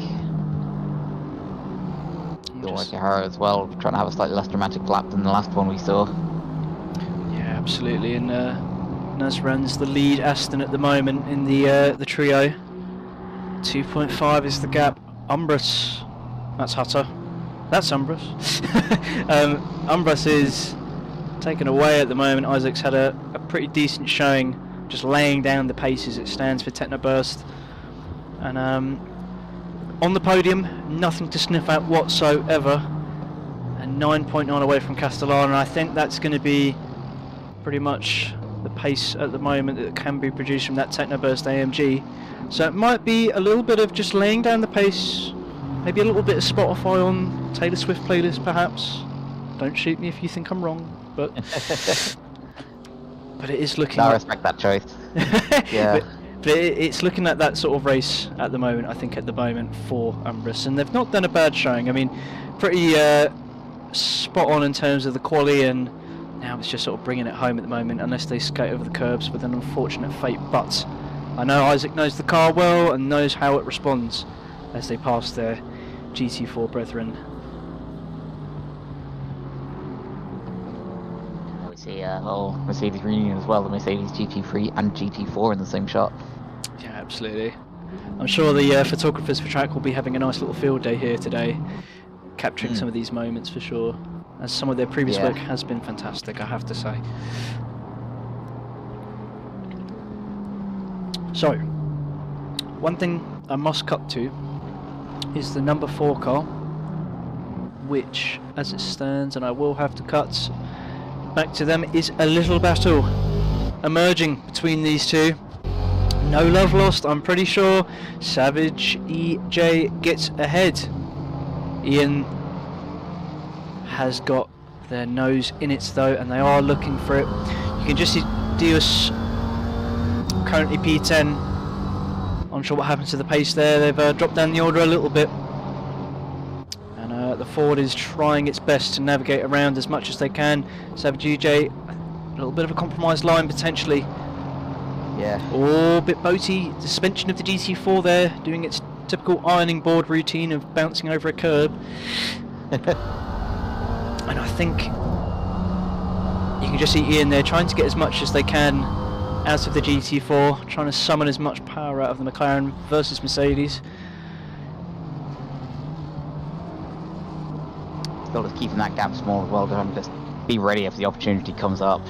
Speaker 2: Like her as well, trying to have a slightly less dramatic lap than the last one we saw.
Speaker 3: Yeah, absolutely, and Naz runs the lead Aston at the moment in the trio. 2.5 is the gap. Umbrus, that's Hutter. That's Umbrus. Umbrus is taken away at the moment. Isaac's had a pretty decent showing, just laying down the pace as it stands for Technoburst. And on the podium, nothing to sniff at whatsoever. And 9.9 away from Castellana. I think that's going to be pretty much the pace at the moment that can be produced from that Technoburst AMG. So it might be a little bit of just laying down the pace, maybe a little bit of Spotify on Taylor Swift playlist perhaps. Don't shoot me if you think I'm wrong, but but it is looking.
Speaker 2: I respect that choice. Yeah.
Speaker 3: But it's looking at that sort of race at the moment, I think, at the moment for Umbrus, and they've not done a bad showing. I mean, pretty spot on in terms of the quali, and now it's just sort of bringing it home at the moment, unless they skate over the curbs with an unfortunate fate. But I know Isaac knows the car well and knows how it responds as they pass their GT4 brethren.
Speaker 2: We see a whole Mercedes reunion as well, the Mercedes GT3 and GT4 in the same shot.
Speaker 3: Yeah, absolutely. I'm sure the photographers for track will be having a nice little field day here today, capturing some of these moments for sure, as some of their previous work has been fantastic, I have to say. So, one thing I must cut to is the number 4 car, which, as it stands, and I will have to cut back to them, is a little battle emerging between these two. No love lost, I'm pretty sure. Savage EJ gets ahead. Ian has got their nose in it though, and they are looking for it. You can just see Dios currently P10. Unsure what happens to the pace there. They've dropped down the order a little bit, and the Ford is trying its best to navigate around as much as they can. Savage EJ, a little bit of a compromised line potentially.
Speaker 2: Yeah.
Speaker 3: Oh, bit boaty. Suspension of the GT4 there, doing its typical ironing board routine of bouncing over a curb. And I think you can just see Ian there trying to get as much as they can out of the GT4, trying to summon as much power out of the McLaren versus Mercedes.
Speaker 2: Still just keeping that gap small as well, to just be ready if the opportunity comes up.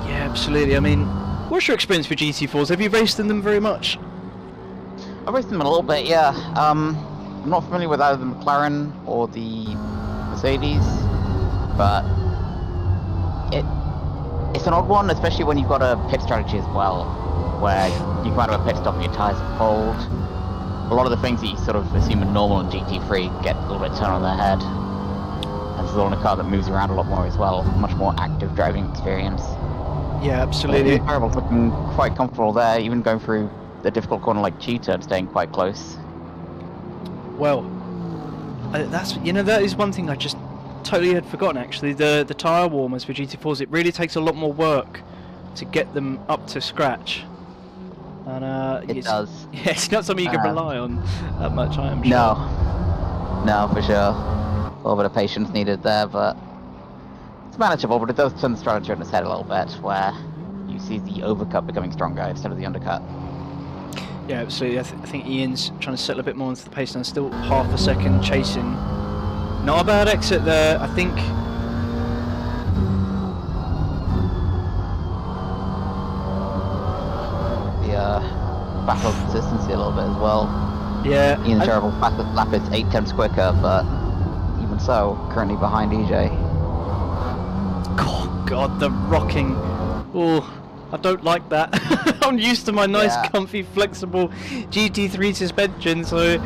Speaker 3: Yeah, absolutely. I mean, What's your experience with GT4s? Have you raced in them very much?
Speaker 2: I've raced them a little bit, yeah. I'm not familiar with either the McLaren or the Mercedes, but it's an odd one, especially when you've got a pit strategy as well, where you come out of a pit stop and your tyres are cold. A lot of the things that you sort of assume are normal in GT3 get a little bit turned on their head. And it's on a car that moves around a lot more as well, much more active driving experience.
Speaker 3: Yeah, absolutely.
Speaker 2: Variable's looking quite comfortable there, even going through the difficult corner like Cheetah and staying quite close.
Speaker 3: Well, that is one thing I just totally had forgotten actually. The tyre warmers for GT4s, it really takes a lot more work to get them up to scratch. And
Speaker 2: it does.
Speaker 3: Yeah, it's not something you can rely on that much, I am sure.
Speaker 2: No, for sure. A little bit of patience needed there, but it's manageable. But it does turn the strategy on its head a little bit, where you see the overcut becoming stronger instead of the undercut.
Speaker 3: Yeah, absolutely. I think Ian's trying to settle a bit more into the pace now. Still half a second chasing. Not a bad exit there, I think. Battle of consistency a little bit as well. Yeah.
Speaker 2: Ian's terrible lap is 8/10 quicker, but even so, currently behind EJ.
Speaker 3: Oh God, the rocking. Oh, I don't like that. I'm used to my nice, comfy, flexible GT3 suspension, so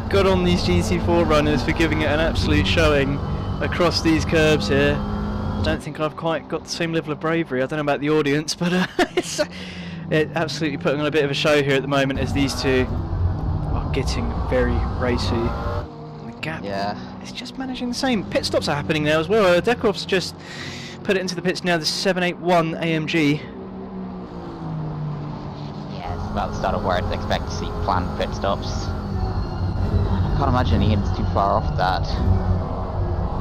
Speaker 3: good on these GT4 runners for giving it an absolute showing across these curbs here. I don't think I've quite got the same level of bravery. I don't know about the audience, but it's absolutely putting on a bit of a show here at the moment as these two are getting very racy. And the gap is just managing the same. Pit stops are happening now as well. Dekhov's just put it into the pits now, the 781 AMG.
Speaker 2: Yeah, it's about the start of where I'd expect to see planned pit stops. I can't imagine Ian's too far off that.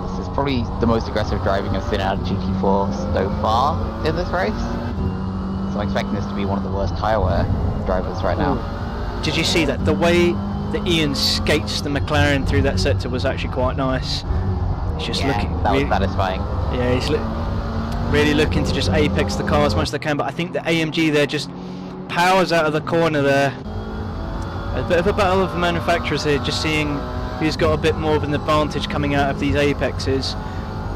Speaker 2: This is probably the most aggressive driving I've seen out of GT4 so far in this race. So I'm expecting this to be one of the worst tyre wear drivers right now.
Speaker 3: Did you see that? The way that Ian skates the McLaren through that sector was actually quite nice. He's just looking.
Speaker 2: That was satisfying.
Speaker 3: Yeah, he's really looking to just apex the car as much as they can, but I think the AMG there just powers out of the corner there. A bit of a battle of the manufacturers here, just seeing who's got a bit more of an advantage coming out of these apexes.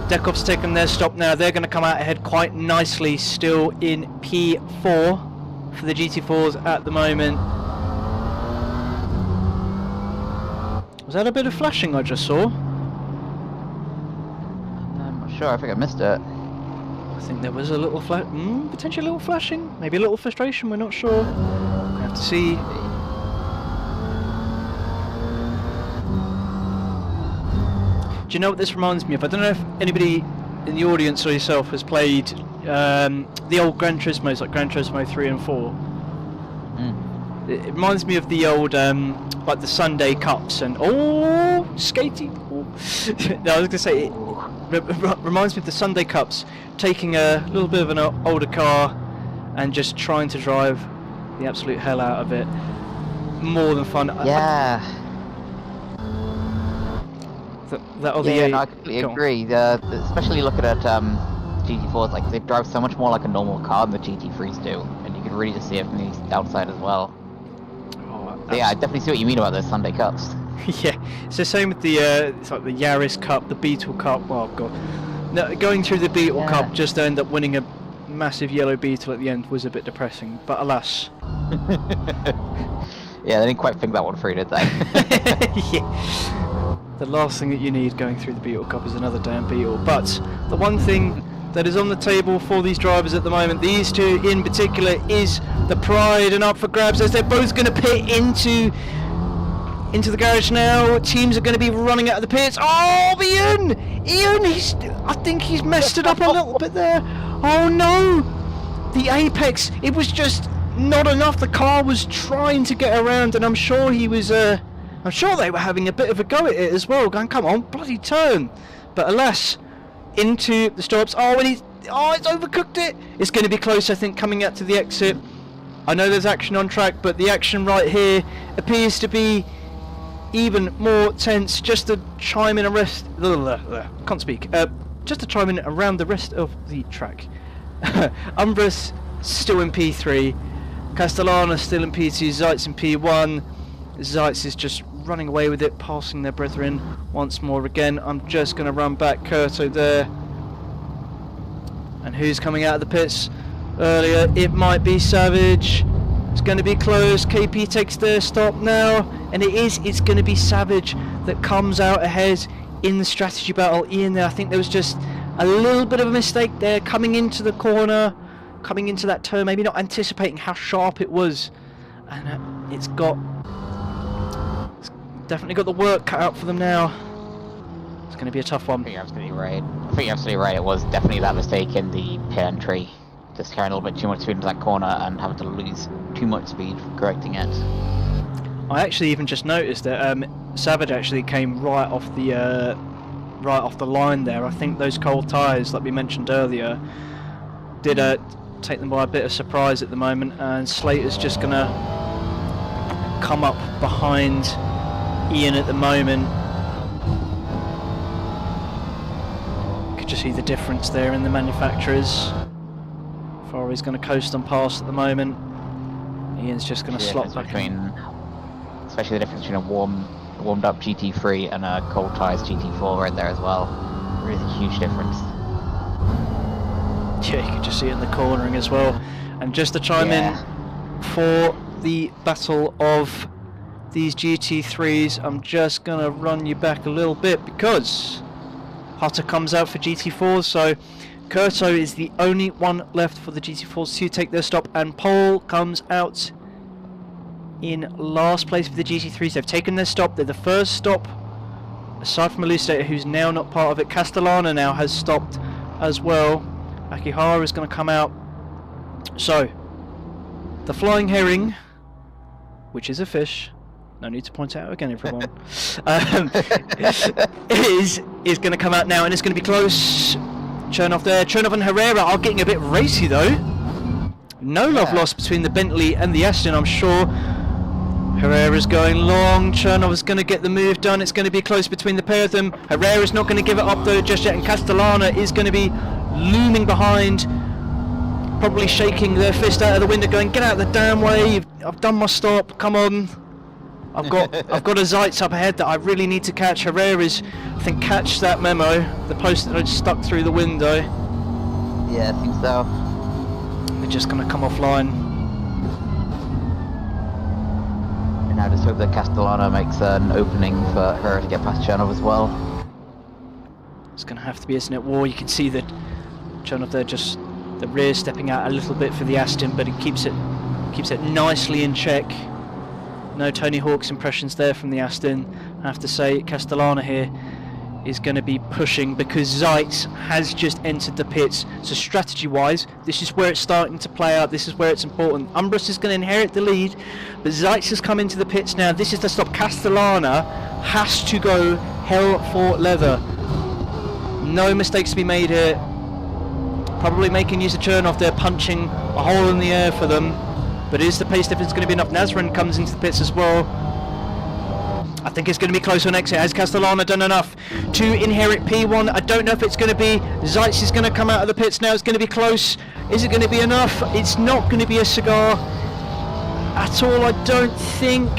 Speaker 3: Dekhov's taken their stop now. They're going to come out ahead quite nicely, still in P4 for the GT4s at the moment. Was that a bit of flashing I just saw?
Speaker 2: I'm not sure, I think I missed it.
Speaker 3: I think there was a little potentially a little flashing, maybe a little frustration, we're not sure. We have to see. Do you know what this reminds me of? I don't know if anybody in the audience or yourself has played the old Gran Turismos, like Gran Turismo 3 and 4. It reminds me of the old, like the Sunday Cups and skating. No, I was going to say, it reminds me of the Sunday Cups, taking a little bit of an older car and just trying to drive the absolute hell out of it. More than fun.
Speaker 2: Yeah.
Speaker 3: No,
Speaker 2: I completely agree. Especially looking at GT4s, like they drive so much more like a normal car than the GT3s do, and you can really just see it from the outside as well. So yeah, I definitely see what you mean about those Sunday Cups.
Speaker 3: Yeah, it's the same with the it's like the Yaris Cup, the Beetle Cup. Oh god, no, going through the Beetle Cup just to end up winning a massive yellow Beetle at the end was a bit depressing. But alas.
Speaker 2: Yeah, they didn't quite think that one through, did they?
Speaker 3: Yeah. The last thing that you need going through the Beetle Cup is another damn Beetle. But the one thing that is on the table for these drivers at the moment, these two in particular, is the pride and up for grabs as they're both going to pit into the garage now. Teams are going to be running out of the pits. Oh, Ian, I think he's messed it up a little bit there. Oh no, the apex, it was just not enough. The car was trying to get around, and I'm sure he was I'm sure they were having a bit of a go at it as well, going, come on, bloody turn. But alas, into the stops. It's overcooked it. It's going to be close, I think, coming out to the exit. I know there's action on track, but the action right here appears to be even more tense. Just to chime in just to chime in around the rest of the track. Umbrus still in P3. Castellana still in P2. Zeitz in P1. Zeitz is just running away with it, passing their brethren once more. Again, I'm just going to run back Curto there. And who's coming out of the pits earlier? It might be Savage. It's going to be close. KP takes their stop now, and it's going to be Savage that comes out ahead in the strategy battle. Ian there, I think there was just a little bit of a mistake there coming into the corner, coming into that turn, maybe not anticipating how sharp it was, and it's definitely got the work cut out for them now. It's going to be a tough one.
Speaker 2: I think you're absolutely right. It was definitely that mistake in the pit entry. Just carrying a little bit too much speed into that corner and having to lose too much speed for correcting it.
Speaker 3: I actually even just noticed that Savage actually came right off the line there. I think those cold tyres, like we mentioned earlier, did take them by a bit of surprise at the moment, and Slater's just going to come up behind Ian at the moment. You could just see the difference there in the manufacturers. Ferrari's going to coast on past at the moment. Ian's just going to slot back in.
Speaker 2: Especially the difference between a warmed up GT3 and a cold tyres GT4 right there as well. Really huge difference.
Speaker 3: Yeah, you can just see it in the cornering as well. And just to chime in for the battle of these GT3s, I'm just going to run you back a little bit because Hutter comes out for GT4, so Curto is the only one left for the GT4s to take their stop, and Pole comes out in last place for the GT3s. They've taken their stop. They're the first stop, aside from Elucidator, who's now not part of it. Castellana now has stopped as well. Akihara is going to come out. So, the Flying Herring, which is a fish, no need to point it out again, everyone, is going to come out now, and it's going to be close. Chernoff there. Chernoff and Herrera are getting a bit racy though. No love lost between the Bentley and the Aston, I'm sure. Herrera's going long. Chernoff is going to get the move done. It's going to be close between the pair of them. Herrera's not going to give it up though just yet, and Castellana is going to be looming behind, probably shaking their fist out of the window going, get out of the damn way, I've done my stop, come on. I've got a Zeitz up ahead that I really need to catch. Herrera's, I think, catch that memo, the post that had stuck through the window.
Speaker 2: Yeah, I think so.
Speaker 3: They're just going to come offline.
Speaker 2: And I just hope that Castellana makes an opening for her to get past Chernoff as well.
Speaker 3: It's going to have to be, isn't it? War, you can see that Chernoff there, just the rear stepping out a little bit for the Aston, but it keeps it nicely in check. No Tony Hawk's impressions there from the Aston. I have to say, Castellana here is going to be pushing because Zeitz has just entered the pits. So strategy-wise, this is where it's starting to play out. This is where it's important. Umbros is going to inherit the lead, but Zeitz has come into the pits now. This is the stop. Castellana has to go hell for leather. No mistakes to be made here. Probably making use of Chernoff there, punching a hole in the air for them. But is the pace difference going to be enough? Nazarene comes into the pits as well. I think it's going to be close on exit. Has Castellana done enough to inherit P1? I don't know if it's going to be. Zeitz is going to come out of the pits now. It's going to be close. Is it going to be enough? It's not going to be a cigar at all, I don't think.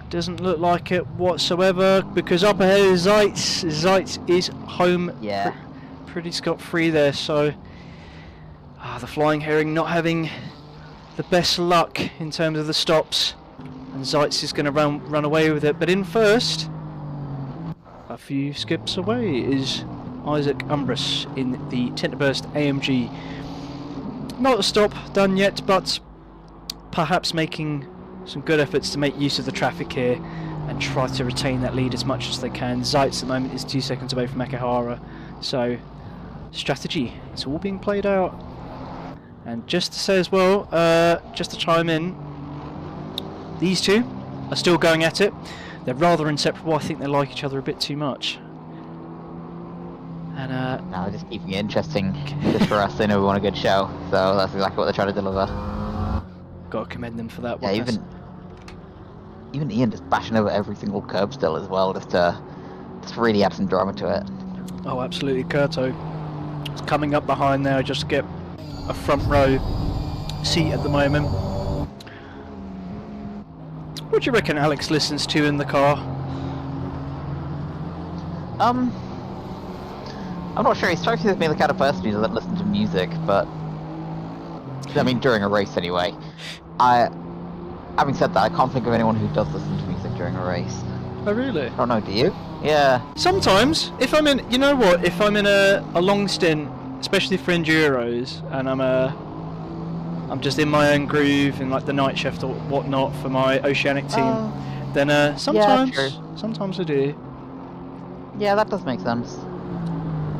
Speaker 3: Doesn't look like it whatsoever, because up ahead is Zeitz. Zeitz is home pretty scot-free there, so the Flying Herring not having the best luck in terms of the stops, and Zeitz is going to run away with it. But in first, a few skips away, is Isaac Umbros in the Tinterburst AMG. Not a stop done yet, but perhaps making some good efforts to make use of the traffic here and try to retain that lead as much as they can. Zeitz at the moment is 2 seconds away from Akihara, so strategy, it's all being played out. And just to say as well, just to chime in, these two are still going at it. They're rather inseparable. I think they like each other a bit too much. And
Speaker 2: no, they're just keeping it interesting just for us. They know we want a good show, so that's exactly what they're trying to deliver.
Speaker 3: Got to commend them for that.
Speaker 2: Yeah, even Ian just bashing over every single curb still as well, just to really add some drama to it.
Speaker 3: Oh, absolutely. Curto is coming up behind there just to get a front row seat at the moment. What do you reckon Alex listens to in the car?
Speaker 2: I'm not sure. He strikes me as being the kind of person who doesn't listen to music, but I mean during a race anyway. Having said that, I can't think of anyone who does listen to music during a race.
Speaker 3: Oh really?
Speaker 2: I don't know. Do you? Yeah.
Speaker 3: Sometimes, if I'm in, you know what? If I'm in a long stint, especially for enduros, and I'm just in my own groove in like the night shift or whatnot for my oceanic team, then sometimes I do.
Speaker 2: Yeah, that does make sense.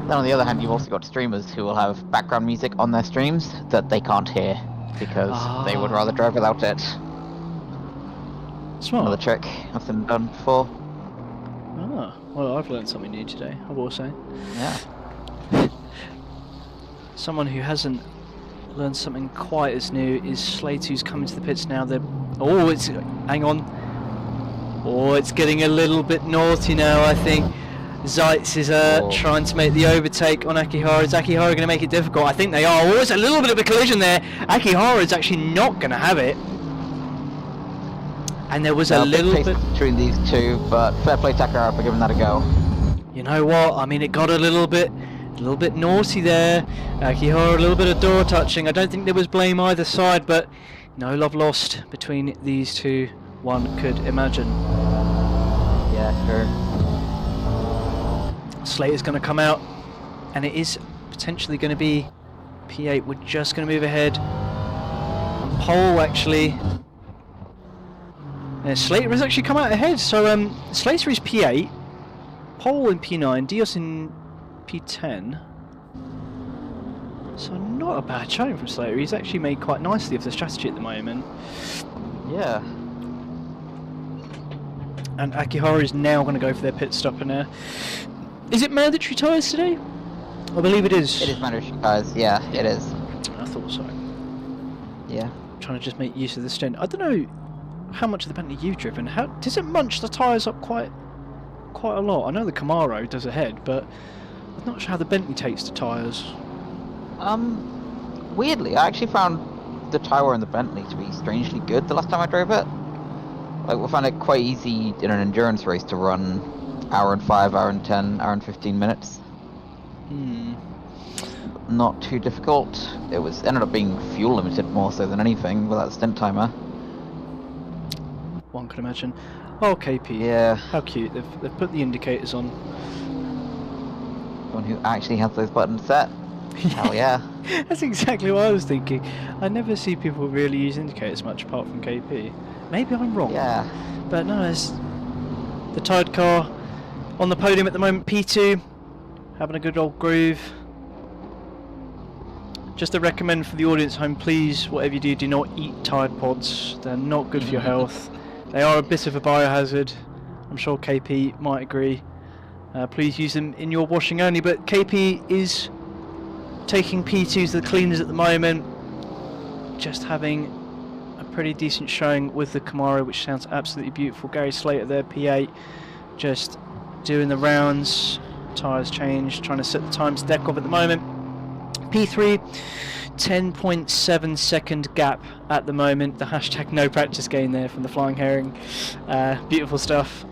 Speaker 2: Then on the other hand, you've also got streamers who will have background music on their streams that they can't hear because they would rather drive without it.
Speaker 3: Smart.
Speaker 2: Another trick I've seen done before.
Speaker 3: Ah, well, I've learned something new today, I will say.
Speaker 2: Yeah.
Speaker 3: Someone who hasn't learned something quite as new is Slate, who's coming to the pits now. Hang on. Oh, it's getting a little bit naughty now, I think. Zeitz is trying to make the overtake on Akihara. Is Akihara going to make it difficult? I think they are. Oh, it's a little bit of a collision there. Akihara is actually not going to have it. And there was a little bit
Speaker 2: between these two, but fair play Akihara for giving that a go.
Speaker 3: You know what? I mean, it got a little bit naughty there. Akihara, a little bit of door touching. I don't think there was blame either side, but no love lost between these two, one could imagine.
Speaker 2: Yeah, sure.
Speaker 3: Slater's going to come out, and it is potentially going to be P8. We're just going to move ahead. On pole, actually. Slater has actually come out ahead, so Slater is P8, pole in P9, Dios in P10. So not a bad showing from Slater. He's actually made quite nicely of the strategy at the moment.
Speaker 2: Yeah.
Speaker 3: And Akihara is now going to go for their pit stop in there. Is it mandatory tyres today? I believe it is.
Speaker 2: It is mandatory tyres, yeah, it is.
Speaker 3: I thought so.
Speaker 2: Yeah.
Speaker 3: Trying to just make use of the stint. I don't know how much of the Bentley you've driven. How does it munch the tyres up quite a lot? I know the Camaro does ahead, but I'm not sure how the Bentley takes the tyres.
Speaker 2: Weirdly, I actually found the tyre wear in the Bentley to be strangely good the last time I drove it. Like, we found it quite easy in an endurance race to run hour and 5, hour and 10, hour and 15 minutes. Not too difficult. It ended up being fuel limited more so than anything with that stint timer.
Speaker 3: One could imagine. Oh, KP.
Speaker 2: Yeah.
Speaker 3: How cute. They've put the indicators on.
Speaker 2: Someone who actually has those buttons set. Hell yeah.
Speaker 3: That's exactly what I was thinking. I never see people really use indicators much apart from KP. Maybe I'm wrong.
Speaker 2: Yeah.
Speaker 3: But no, it's the Tide car on the podium at the moment. P2 having a good old groove. Just to recommend for the audience at home, please, whatever you do, do not eat Tide pods. They're not good for your health. They are a bit of a biohazard. I'm sure KP might agree. Please use them in your washing only. But KP is taking P2 to the cleaners at the moment. Just having a pretty decent showing with the Camaro, which sounds absolutely beautiful. Gary Slater there, P8, just doing the rounds. Tyres changed, trying to set the times deck off at the moment. P3, 10.7 second gap at the moment. The hashtag no practice gain there from the Flying Herring. Beautiful stuff.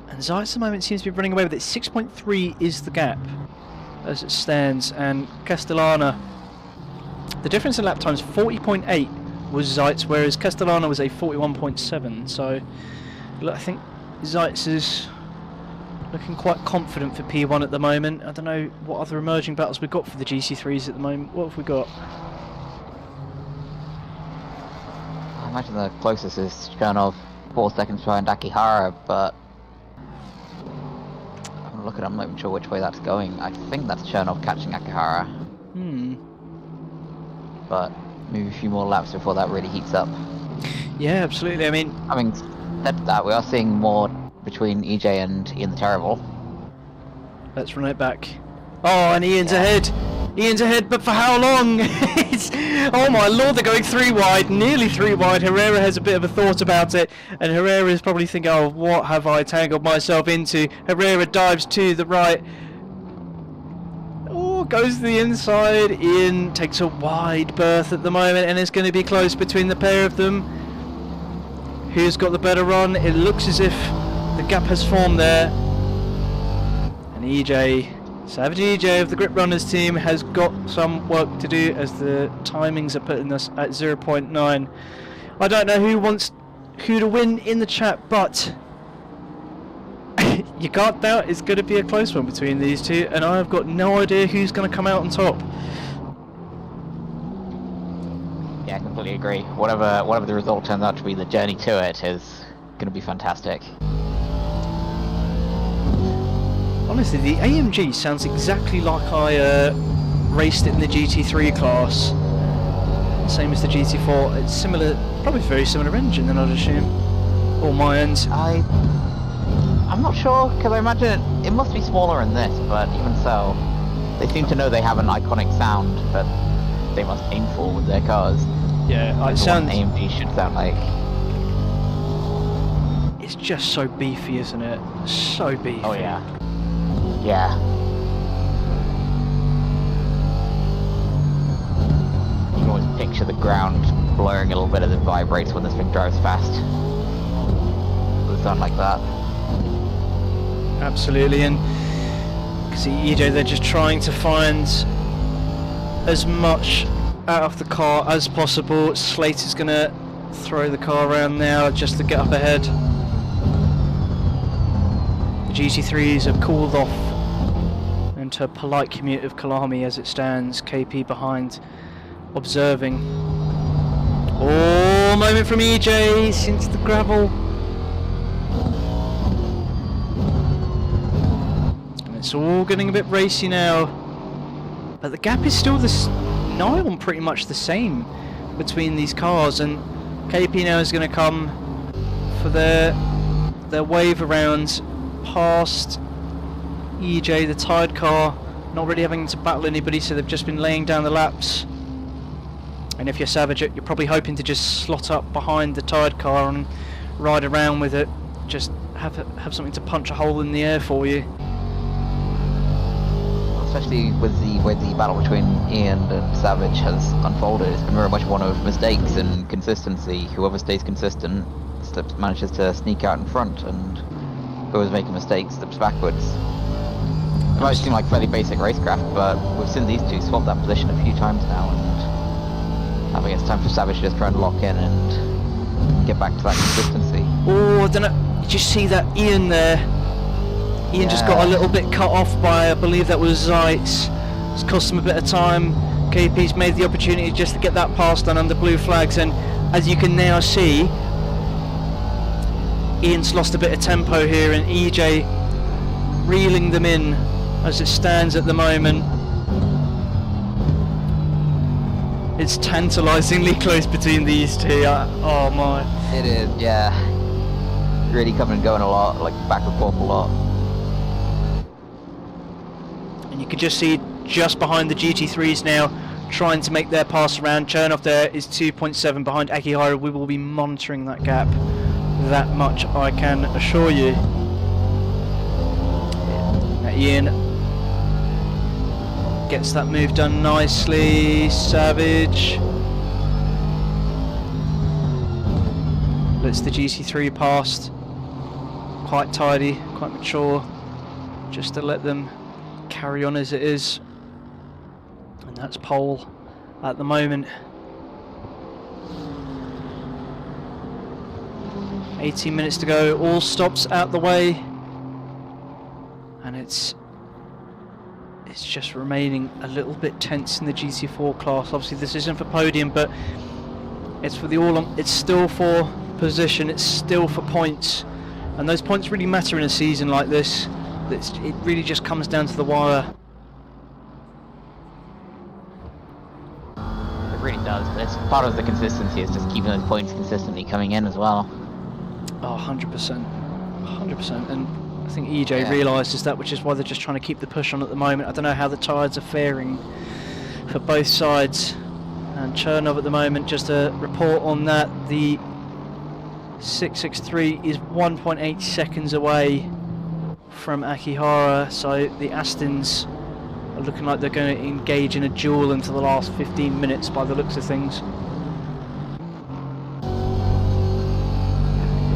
Speaker 3: And Zeitz at the moment seems to be running away with it. 6.3 is the gap as it stands. And Castellana, the difference in lap times, 40.8 was Zeitz, whereas Castellana was a 41.7. So I think Zeitz is looking quite confident for P1 at the moment. I don't know what other emerging battles we've got for the GC3s at the moment. What have we got?
Speaker 2: I imagine the closest is Chernov 4 seconds behind Akihara, but I'm looking, I'm not even sure which way that's going. I think that's Chernov catching Akihara. But maybe a few more laps before that really heats up.
Speaker 3: Yeah, absolutely. I mean,
Speaker 2: having said that, we are seeing more between EJ and Ian the Terrible.
Speaker 3: Let's run it back. Oh, and Ian's ahead. Ian's ahead, but for how long? Oh my lord, they're going 3 wide, nearly 3 wide. Herrera has a bit of a thought about it, and Herrera is probably thinking, oh, what have I tangled myself into? Herrera dives to the right. Oh, goes to the inside. Ian takes a wide berth at the moment, and it's going to be close between the pair of them. Who's got the better run? It looks as if the gap has formed there. And Savage EJ of the Grip Runners team has got some work to do, as the timings are putting us at 0.9. I don't know who wants who to win in the chat, but you can't doubt it's going to be a close one between these two, and I've got no idea who's going to come out on top.
Speaker 2: Yeah, I completely agree. Whatever the result turns out to be, the journey to it is going to be fantastic.
Speaker 3: Honestly, the AMG sounds exactly like I raced it in the GT3 class. Same as the GT4. It's similar, probably very similar engine then, I'd assume. All my ends.
Speaker 2: I'm not sure, because I imagine it must be smaller in this, but even so, they seem to know they have an iconic sound that they must aim for with their cars.
Speaker 3: Yeah, it sounds...
Speaker 2: AMG should sound like.
Speaker 3: It's just so beefy, isn't it? So beefy.
Speaker 2: Oh yeah. Yeah. You can always picture the ground blurring a little bit as it vibrates when this thing drives fast. It would sound like that.
Speaker 3: Absolutely, and see EJ, they're just trying to find as much out of the car as possible. Slater's going to throw the car around now just to get up ahead. The GT3s have cooled off into a polite commute of Kyalami as it stands. KP behind, observing. Oh, moment from EJ since the gravel. And it's all getting a bit racy now. But the gap is still nigh on pretty much the same between these cars, and KP now is going to come for their wave around past EJ, the tied car, not really having to battle anybody, so they've just been laying down the laps. And if you're Savage, you're probably hoping to just slot up behind the tied car and ride around with it, just have something to punch a hole in the air for you.
Speaker 2: Especially with the way the battle between Ian and Savage has unfolded, it's been very much one of mistakes and consistency. Whoever stays consistent manages to sneak out in front, and whoever's making mistakes slips backwards. It might seem like fairly basic racecraft, but we've seen these two swap that position a few times now, and I think it's time for Savage to just try and lock in and get back to that consistency.
Speaker 3: Oh, I don't know, did you see that Ian there? Ian just got a little bit cut off by, I believe that was Zeitz. It's cost him a bit of time. KP's made the opportunity just to get that pass done under blue flags, and as you can now see, Ian's lost a bit of tempo here, and EJ reeling them in as it stands at the moment. It's tantalisingly close between these two. Oh my.
Speaker 2: It is, yeah. Really coming and going a lot, like back and forth a lot.
Speaker 3: And you can just see just behind the GT3s now, trying to make their pass around. Chernoff there is 2.7 behind Akihara. We will be monitoring that gap. That much I can assure you. Now Ian gets that move done nicely. Savage lets the GT3 past. Quite tidy, quite mature, just to let them carry on as it is. And that's pole at the moment. 18 minutes to go, all stops out the way, and it's just remaining a little bit tense in the GT4 class. Obviously this isn't for podium, but it's for the it's still for position, it's still for points, and those points really matter in a season like this. It really just comes down to the wire.
Speaker 2: It really does, but it's part of the consistency is just keeping those points consistently coming in as well.
Speaker 3: Oh, 100%. 100%. And I think EJ realises that, which is why they're just trying to keep the push on at the moment. I don't know how the tyres are faring for both sides. And Chernov at the moment, just a report on that, the 663 is 1.8 seconds away from Akihara, so the Astons are looking like they're going to engage in a duel into the last 15 minutes by the looks of things.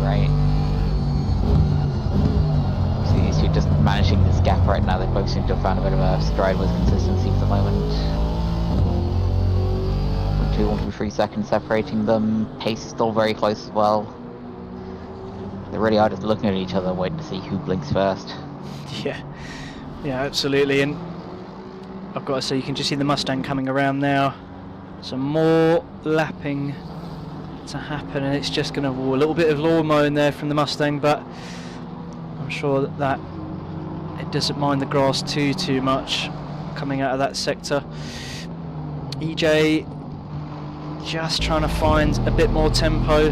Speaker 2: Right. So these two just managing this gap right now. They both seem to have found a bit of a stride with consistency for the moment. 1.3 seconds separating them. Pace is still very close as well. They really are just looking at each other, waiting to see who blinks first.
Speaker 3: Yeah, absolutely. And I've got to say, you can just see the Mustang coming around now. Some more lapping to happen, and it's just going to a little bit of lawn mowing there from the Mustang, but I'm sure that it doesn't mind the grass too much coming out of that sector. EJ just trying to find a bit more tempo. You're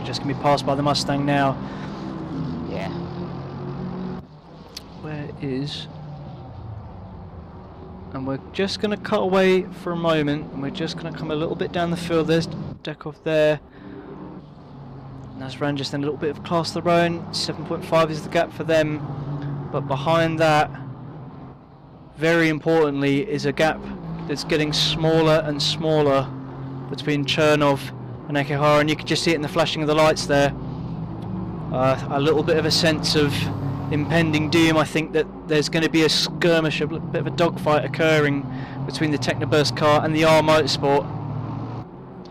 Speaker 3: just going to be passed by the Mustang now.
Speaker 2: Yeah.
Speaker 3: Where is... And we're just going to cut away for a moment, and we're just going to come a little bit down the field. There's Dekov there. Nasran just in a little bit of class of their own. 7.5 is the gap for them. But behind that, very importantly, is a gap that's getting smaller and smaller between Chernov and Ekihara, and you can just see it in the flashing of the lights there. A little bit of a sense of impending doom. I think that there's going to be a skirmish, a bit of a dogfight occurring between the Technoburst car and the R Motorsport.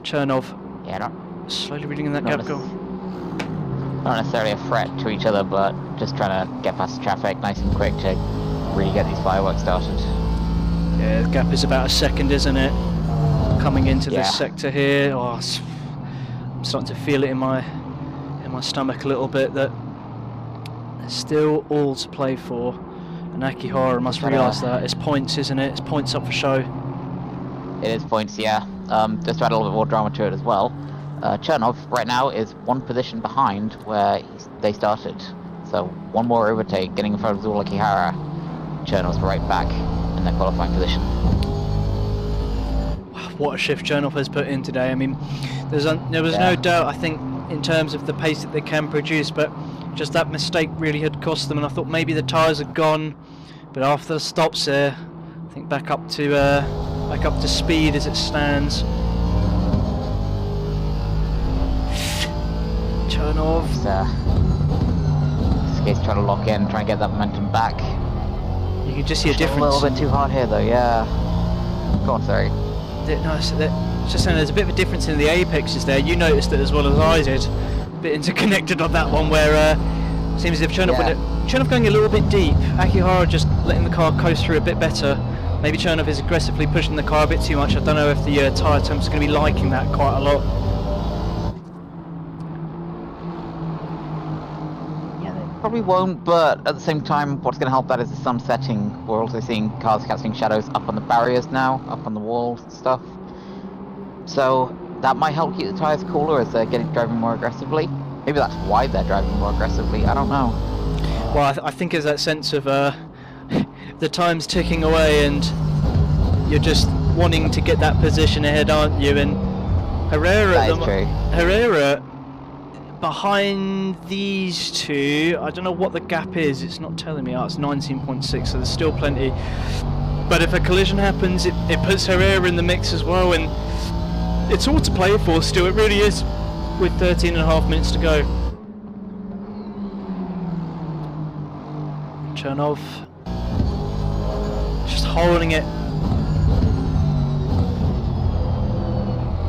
Speaker 3: Chernov,
Speaker 2: Yeah,
Speaker 3: slowly reading in that gap goal.
Speaker 2: not necessarily a threat to each other, but just trying to get past the traffic nice and quick to really get these fireworks started.
Speaker 3: Yeah, the gap is about a second, isn't it? Coming into this sector here. Oh, I'm starting to feel it in my stomach a little bit that there's still all to play for, and Akihara must realise that. It's points, isn't it? It's points up for show.
Speaker 2: It is points, yeah. Just to add a little bit more drama to it as well. Chernov right now is one position behind where they started. So one more overtake, getting in front of Zul Akihara. Chernov's right back in their qualifying position.
Speaker 3: What a shift Chernov has put in today. I mean, there was no doubt, I think, in terms of the pace that they can produce, but just that mistake really had cost them, and I thought maybe the tyres had gone, but after the stops there, I think back up to speed as it stands. Chernov.
Speaker 2: This case trying to lock in, trying to get that momentum back.
Speaker 3: You can just see a difference.
Speaker 2: A little bit too hard here though, yeah. Go on, sorry.
Speaker 3: No, it's just saying there's a bit of a difference in the apexes there. You noticed it as well as I did. A bit interconnected on that one, where seems as if Chernov going a little bit deep. Akihara just letting the car coast through a bit better. Maybe Chernov is aggressively pushing the car a bit too much. I don't know if the tyre temps are going to be liking that quite a lot.
Speaker 2: Yeah, they probably won't, but at the same time, what's going to help that is the sun setting. We're also seeing cars casting shadows up on the barriers now, up on the walls and stuff. So that might help keep the tyres cooler as they're driving more aggressively. Maybe that's why they're driving more aggressively, I don't know.
Speaker 3: Well, I think it's that sense of the time's ticking away and you're just wanting to get that position ahead, aren't you? And Herrera behind these two, I don't know what the gap is, it's not telling me. It's 19.6, so there's still plenty. But if a collision happens, it puts Herrera in the mix as well, and it's all to play for still, it really is, with 13 and a half minutes to go. Chernov just holding it,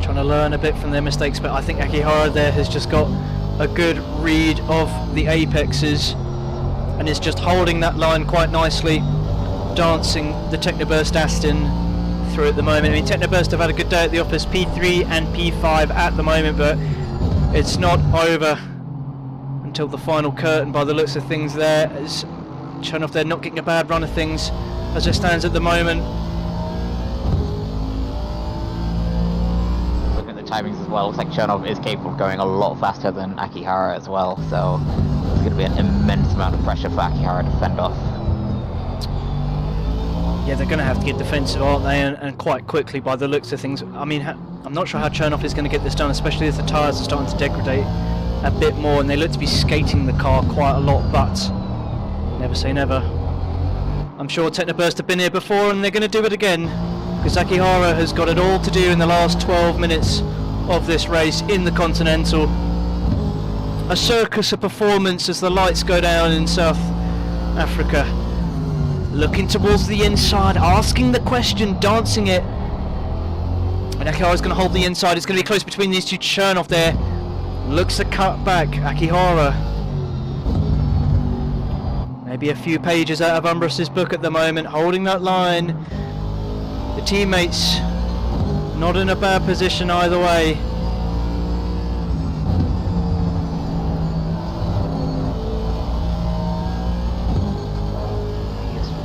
Speaker 3: trying to learn a bit from their mistakes, but I think Akihara there has just got a good read of the apexes and is just holding that line quite nicely, dancing the Technoburst Aston through at the moment. I mean, Technoburst have had a good day at the office, P3 and P5 at the moment, but it's not over until the final curtain by the looks of things there, as Chernov there not getting a bad run of things as it stands at the moment.
Speaker 2: Looking at the timings as well, looks like Chernov is capable of going a lot faster than Akihara as well, so it's going to be an immense amount of pressure for Akihara to fend off.
Speaker 3: Yeah, they're going to have to get defensive, aren't they, and quite quickly by the looks of things. I mean, I'm not sure how Chernov is going to get this done, especially as the tyres are starting to degrade a bit more, and they look to be skating the car quite a lot, but never say never. I'm sure Technoburst have been here before and they're going to do it again, because Akihara has got it all to do in the last 12 minutes of this race in the Continental. A circus of performance as the lights go down in South Africa. Looking towards the inside, asking the question, dancing it. And Akihara's going to hold the inside. It's going to be close between these two. Chernoff there looks to cut back. Akihara, maybe a few pages out of Umbrus's book at the moment, holding that line. The teammates not in a bad position either way.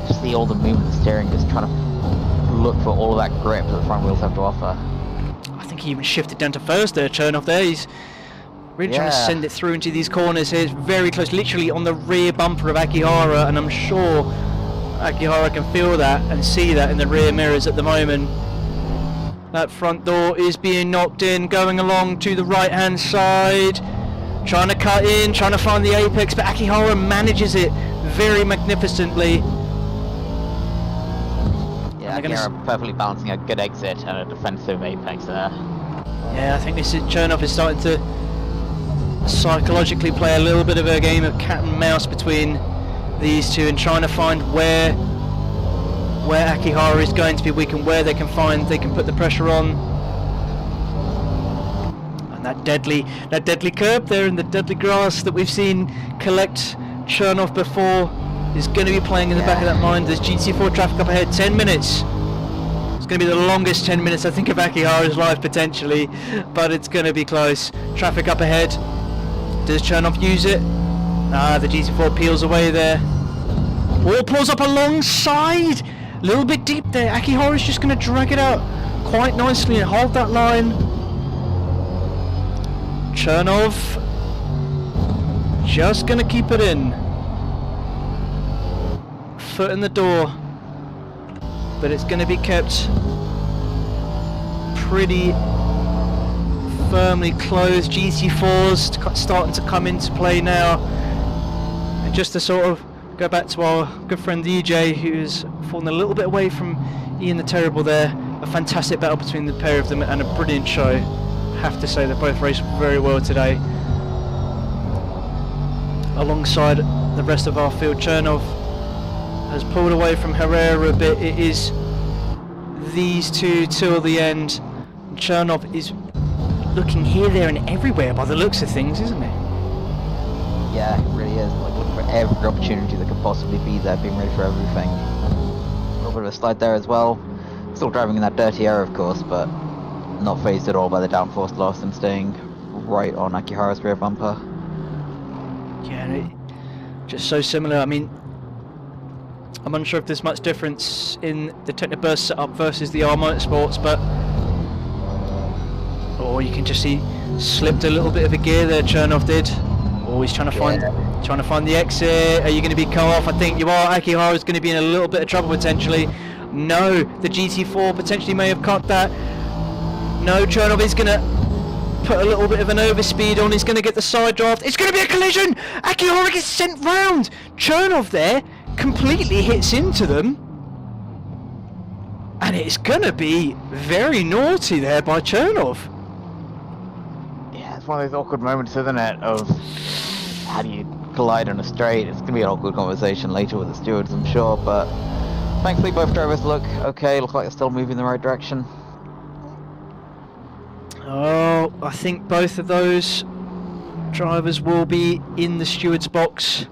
Speaker 2: Just see all the movement of the steering, just trying to look for all of that grip that the front wheels have to offer.
Speaker 3: I think he even shifted down to first there, Chernoff there. He's really trying to send it through into these corners here. It's very close, literally on the rear bumper of Akihara, and I'm sure Akihara can feel that and see that in the rear mirrors at the moment. That front door is being knocked in, going along to the right hand side, trying to cut in, trying to find the apex, but Akihara manages it very magnificently.
Speaker 2: Yeah, Akihara perfectly balancing a good exit and a defensive apex there.
Speaker 3: Yeah, I think this is Chernoff is starting to psychologically play a little bit of a game of cat and mouse between these two and trying to find where Akihara is going to be weak and where they can put the pressure on. And that deadly curb there in the deadly grass that we've seen collect Chernoff before is going to be playing in the back of that mind. There's GT4 traffic up ahead, 10 minutes. It's going to be the longest 10 minutes I think of Akihara's life potentially, but it's going to be close. Traffic up ahead. Does Chernoff use it? The GT4 peels away there. All pulls up alongside. A little bit deep there. Akihara's just going to drag it out quite nicely and hold that line. Chernoff just going to keep it in. Foot in the door. But it's going to be kept pretty firmly closed. GT4's starting to come into play now. And just to sort of go back to our good friend EJ, who's fallen a little bit away from Ian the Terrible there. A fantastic battle between the pair of them and a brilliant show. I have to say they both raced very well today. Alongside the rest of our field, Chernoff has pulled away from Herrera a bit. It is these two till the end. Chernoff is looking here, there and everywhere by the looks of things, isn't he?
Speaker 2: Yeah, it really is. Like looking for every opportunity that could possibly be there, being ready for everything. A little bit of a slide there as well. Still driving in that dirty air, of course, but not phased at all by the downforce loss and staying right on Akihara's rear bumper.
Speaker 3: Yeah, and it, just so similar. I mean, I'm unsure if there's much difference in the Technoburst setup versus the R Motorsports, but you can just see slipped a little bit of a gear there. Chernoff did. He's trying to find the exit. Are you going to be cut off? I think you are. Akihara's going to be in a little bit of trouble potentially. No, the GT4 potentially may have cut that. No, Chernoff is going to put a little bit of an overspeed on. He's going to get the side draft. It's going to be a collision. Akihara gets sent round. Chernoff there completely hits into them, and it's going to be very naughty there by Chernoff.
Speaker 2: Yeah, it's one of those awkward moments, isn't it, of how do you collide on a straight. It's going to be an awkward conversation later with the stewards, I'm sure, but thankfully both drivers look okay, look like they're still moving in the right direction.
Speaker 3: Oh, I think both of those drivers will be in the steward's box,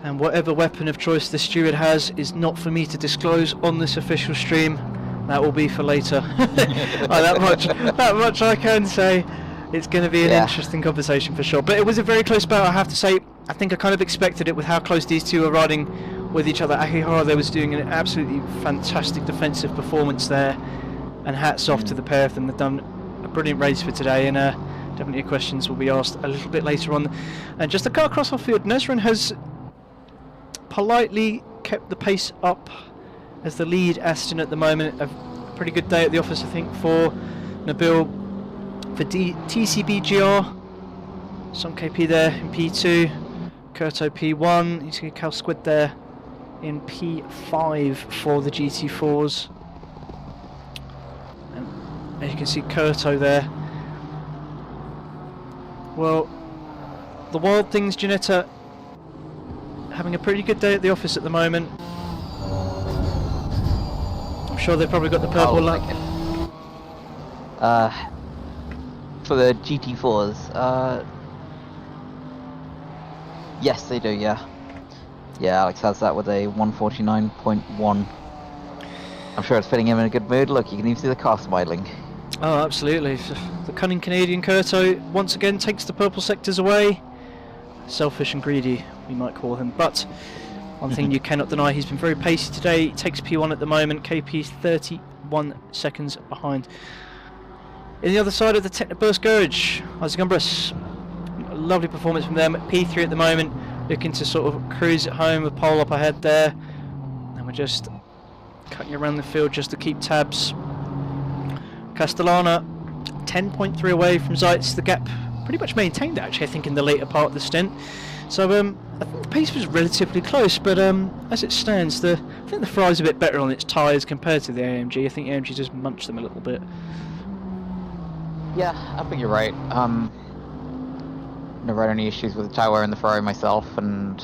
Speaker 3: and whatever weapon of choice the steward has is not for me to disclose on this official stream. That will be for later. that much I can say. It's going to be an interesting conversation for sure. But it was a very close battle, I have to say. I think I kind of expected it with how close these two are riding with each other. Akihara there was doing an absolutely fantastic defensive performance there, and hats off to the pair of them. They've done a brilliant race for today, and definitely questions will be asked a little bit later on. And just a car across our field, Nesrin has politely kept the pace up as the lead Aston at the moment. A pretty good day at the office, I think, for Nabil for TCBGR. Son KP there in P2, Kurto P1, you see Cal Squid there in P5 for the GT4s. And as you can see Kurto there. Well, the Wild Things Ginetta having a pretty good day at the office at the moment. I'm sure they've probably got the purple lap.
Speaker 2: For the GT4s, yes they do, yeah. Yeah, Alex has that with a 149.1. I'm sure it's fitting him in a good mood. Look, you can even see the car smiling.
Speaker 3: Oh, absolutely. The cunning Canadian Kurto once again takes the purple sectors away. Selfish and greedy, we might call him. But one thing you cannot deny, he's been very pacey today. He takes P1 at the moment. KP's 31 seconds behind. In the other side of the Technoburst garage, Isaac Umbras. Lovely performance from them. P3 at the moment, looking to sort of cruise it home with pole up ahead there. And we're just cutting around the field just to keep tabs. Castellana 10.3 away from Zeitz. The gap pretty much maintained actually, I think, in the later part of the stint. So I think the pace was relatively close, but as it stands, I think the Ferrari's a bit better on its tyres compared to the AMG. I think the AMG just munched them a little bit.
Speaker 2: Yeah, I think you're right. Never had any issues with the tyre wear in the Ferrari myself, and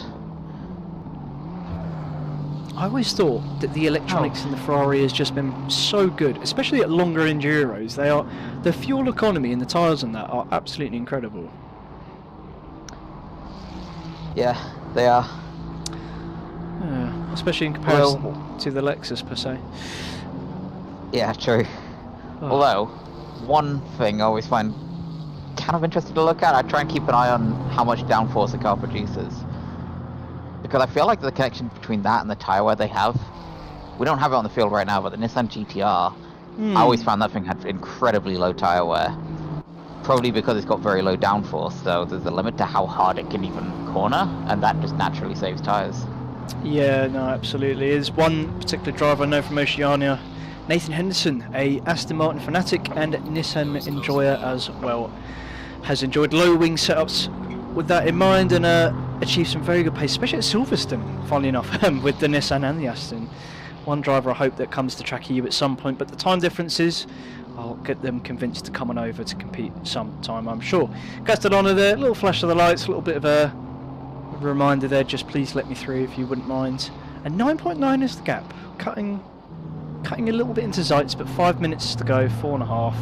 Speaker 3: I always thought that the electronics in the Ferrari has just been so good, especially at longer enduros. The fuel economy and the tyres on that are absolutely incredible.
Speaker 2: yeah, they are.
Speaker 3: Especially in comparison to the Lexus per se.
Speaker 2: Yeah, true.
Speaker 3: Oh.
Speaker 2: Although, one thing I always find kind of interesting to look at, I try and keep an eye on how much downforce the car produces. Because I feel like the connection between that and the tyre wear they have, we don't have it on the field right now, but the Nissan GTR, I always found that thing had incredibly low tyre wear. Probably because it's got very low downforce, so there's a limit to how hard it can even corner, and that just naturally saves tyres.
Speaker 3: Yeah, no, absolutely. There's one particular driver I know from Oceania, Nathan Henderson, a Aston Martin fanatic and Nissan enjoyer as well. Has enjoyed low wing setups with that in mind and achieved some very good pace, especially at Silverstone, funnily enough, with the Nissan and the Aston. One driver I hope that comes to tracc.eu at some point, but the time differences, I'll get them convinced to come on over to compete sometime, I'm sure. Castellana there, a little flash of the lights, a little bit of a reminder there, just please let me through if you wouldn't mind. And 9.9 is the gap, cutting a little bit into Zeitz, but 5 minutes to go, 4.5.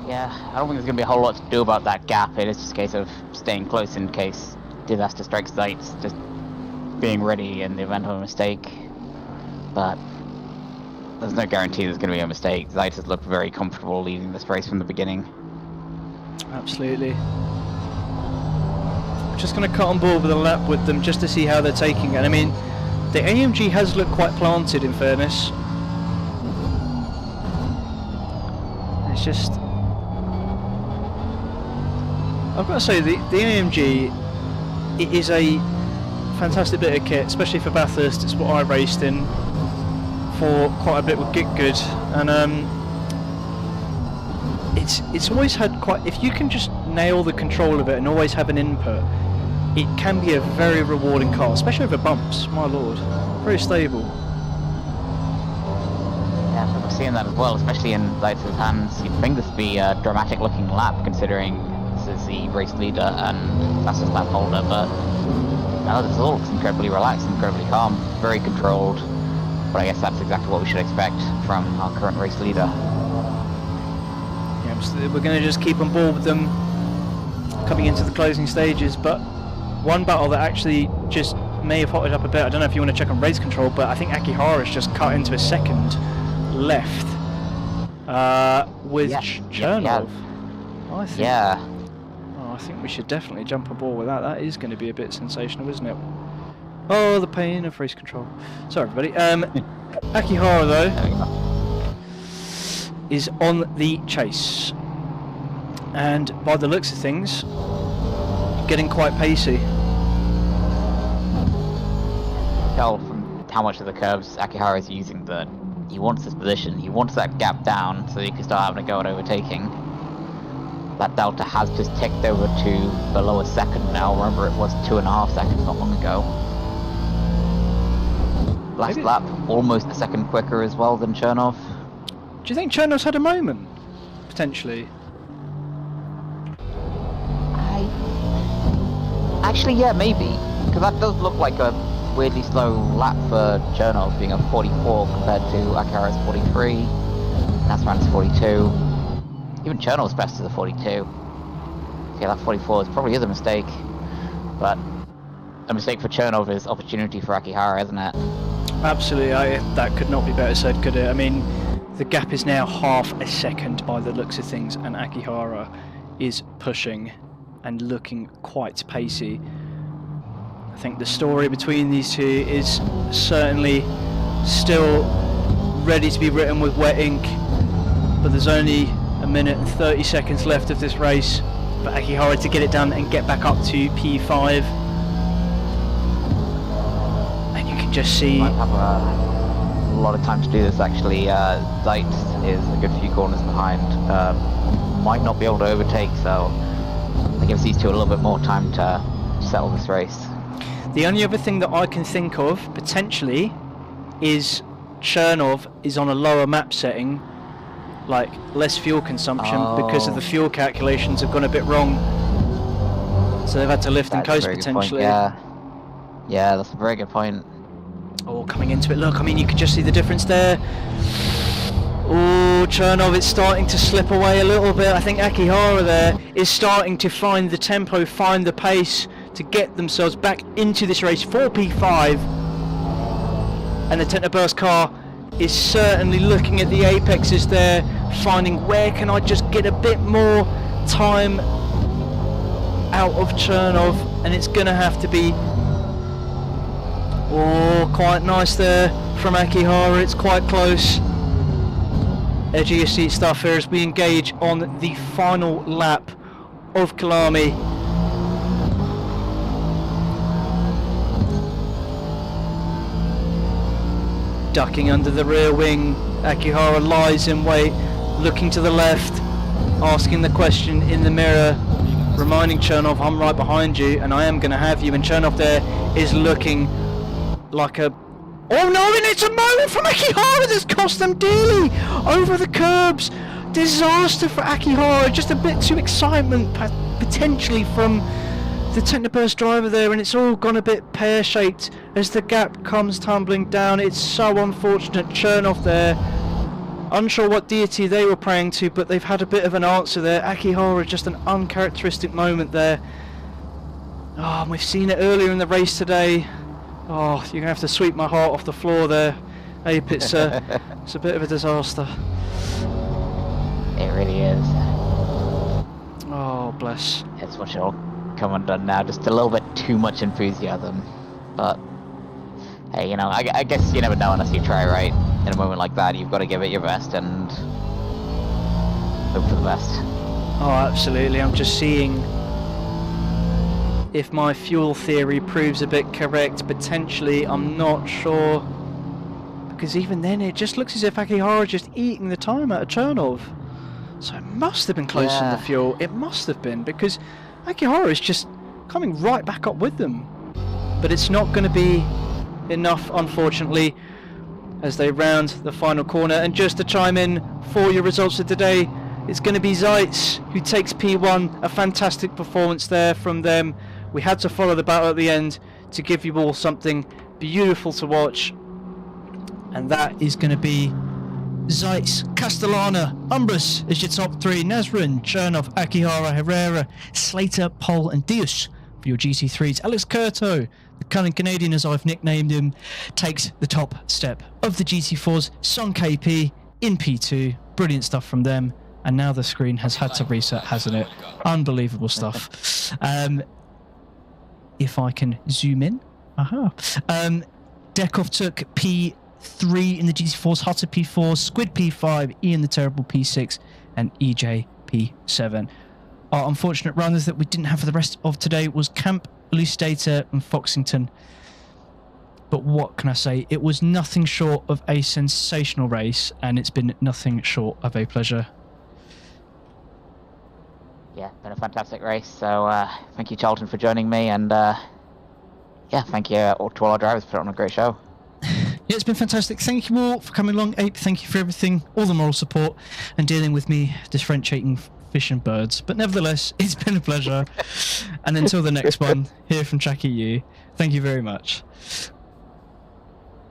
Speaker 2: Yeah, I don't think there's going to be a whole lot to do about that gap. It is just a case of staying close in case disaster strikes Zeitz, just being ready in the event of a mistake. But there's no guarantee there's going to be a mistake. Zeitz has looked very comfortable leading this race from the beginning.
Speaker 3: Absolutely. Just going to cut on board with a lap with them just to see how they're taking it. And I mean, the AMG has looked quite planted, in fairness. It's just, I've got to say, the AMG, it is a fantastic bit of kit, especially for Bathurst. It's what I raced in for quite a bit with Gitgood, and it's always had quite, if you can just nail the control of it and always have an input, it can be a very rewarding car, especially over bumps, my lord. Very stable.
Speaker 2: Yeah, we're seeing that as well, especially in Zeitz's hands. You'd think this would be a dramatic looking lap, considering this is the race leader and fastest lap holder, but no, this all looks incredibly relaxed, incredibly calm, very controlled. But I guess that's exactly what we should expect from our current race leader.
Speaker 3: Yeah, so we're going to just keep on board with them coming into the closing stages, but one battle that actually just may have hotted up a bit, I don't know if you want to check on race control, but I think Akihara's just cut into a second left with Chernov. I think.
Speaker 2: Yeah.
Speaker 3: Oh, I think we should definitely jump aboard with that. That is going to be a bit sensational, isn't it? Oh, the pain of race control. Sorry, everybody. Akihara, though, is on the chase. And by the looks of things, getting quite pacey.
Speaker 2: Tell from how much of the curves Akihara is using that he wants this position. He wants that gap down so he can start having a go at overtaking. that delta has just ticked over to below a second now. Remember, it was 2.5 seconds not long ago. Last lap, almost a second quicker as well than Chernov.
Speaker 3: Do you think Chernov's had a moment, potentially?
Speaker 2: Actually, yeah, maybe. Because that does look like a weirdly slow lap for Chernov, being a 44 compared to Akihara's 43. Nasran's 42. Even Chernov's best is a 42. Yeah, that 44 is probably a mistake. But a mistake for Chernov is opportunity for Akihara, isn't it?
Speaker 3: Absolutely, that could not be better said, could it? I mean, the gap is now half a second by the looks of things, and Akihara is pushing and looking quite pacey. I think the story between these two is certainly still ready to be written with wet ink, but there's only a minute and 30 seconds left of this race for Akihara to get it done and get back up to P5. And you can just see...
Speaker 2: Might have a lot of time to do this actually. Zeitz is a good few corners behind. Might not be able to overtake, so that gives these two a little bit more time to settle this race.
Speaker 3: The only other thing that I can think of, potentially, is Chernov is on a lower map setting, like less fuel consumption, because of the fuel calculations have gone a bit wrong. So they've had to lift and coast potentially.
Speaker 2: Yeah, that's a very good point.
Speaker 3: Oh, coming into it, look, I mean, you can just see the difference there. Oh, Chernov is starting to slip away a little bit. I think Akihara there is starting to find the tempo, find the pace to get themselves back into this race for P5. And the Technoburst car is certainly looking at the apexes there, finding where can I just get a bit more time out of Chernov, and it's going to have to be... Oh, quite nice there from Akihara, it's quite close. Edge of your seat stuff here as we engage on the final lap of Kyalami. Ducking under the rear wing, Akihara lies in wait, looking to the left, asking the question in the mirror, reminding Chernov, I'm right behind you and I am going to have you, and Chernov there is looking like a... Oh no, and it's a moment from Akihara that's cost them dearly over the curbs. Disaster for Akihara, just a bit too excitement potentially from the Technoburst driver there, and it's all gone a bit pear-shaped as the gap comes tumbling down. It's so unfortunate. Chernov there, unsure what deity they were praying to, but they've had a bit of an answer there. Akihara, just an uncharacteristic moment there. Oh, and we've seen it earlier in the race today. Oh, you're going to have to sweep my heart off the floor there, Ape. It's a bit of a disaster.
Speaker 2: It really is.
Speaker 3: Oh, bless.
Speaker 2: It's what you'll come undone now. Just a little bit too much enthusiasm. But, hey, you know, I guess you never know unless you try, right? In a moment like that, you've got to give it your best and hope for the best.
Speaker 3: Oh, absolutely. I'm just seeing... if my fuel theory proves a bit correct, potentially, I'm not sure. Because even then, it just looks as if Akihara is just eating the time out of Chernov. So it must have been close in the fuel. It must have been, because Akihara is just coming right back up with them. But it's not going to be enough, unfortunately, as they round the final corner. And just to chime in for your results of today, it's going to be Zeitz who takes P1. A fantastic performance there from them. We had to follow the battle at the end to give you all something beautiful to watch.
Speaker 1: And that is going to be Zeitz, Castellana, Umbras is your top three. Nasran, Chernov, Akihara, Herrera, Slater, Pole and Deus for your GT3s. Alex Curto, the cunning Canadian as I've nicknamed him, takes the top step of the GT4s. Son KP in P2. Brilliant stuff from them. And now the screen has had to reset, hasn't it? Unbelievable stuff. If I can zoom in. Dekov took P3 in the GT4s, Hutter P4, Squid P5, Ian the Terrible P6, and EJ P7. Our unfortunate runners that we didn't have for the rest of today was Camp, Elucidator, and Foxington. But what can I say? It was nothing short of a sensational race, and it's been nothing short of a pleasure.
Speaker 2: Yeah, been a fantastic race. So thank you, Charlton, for joining me, and yeah, thank you to all our drivers for putting on a great show.
Speaker 1: Yeah, it's been fantastic. Thank you all for coming along. Ape, thank you for everything, all the moral support, and dealing with me differentiating fish and birds. But nevertheless, it's been a pleasure. And until the next one, here from tracc.eu, thank you very much.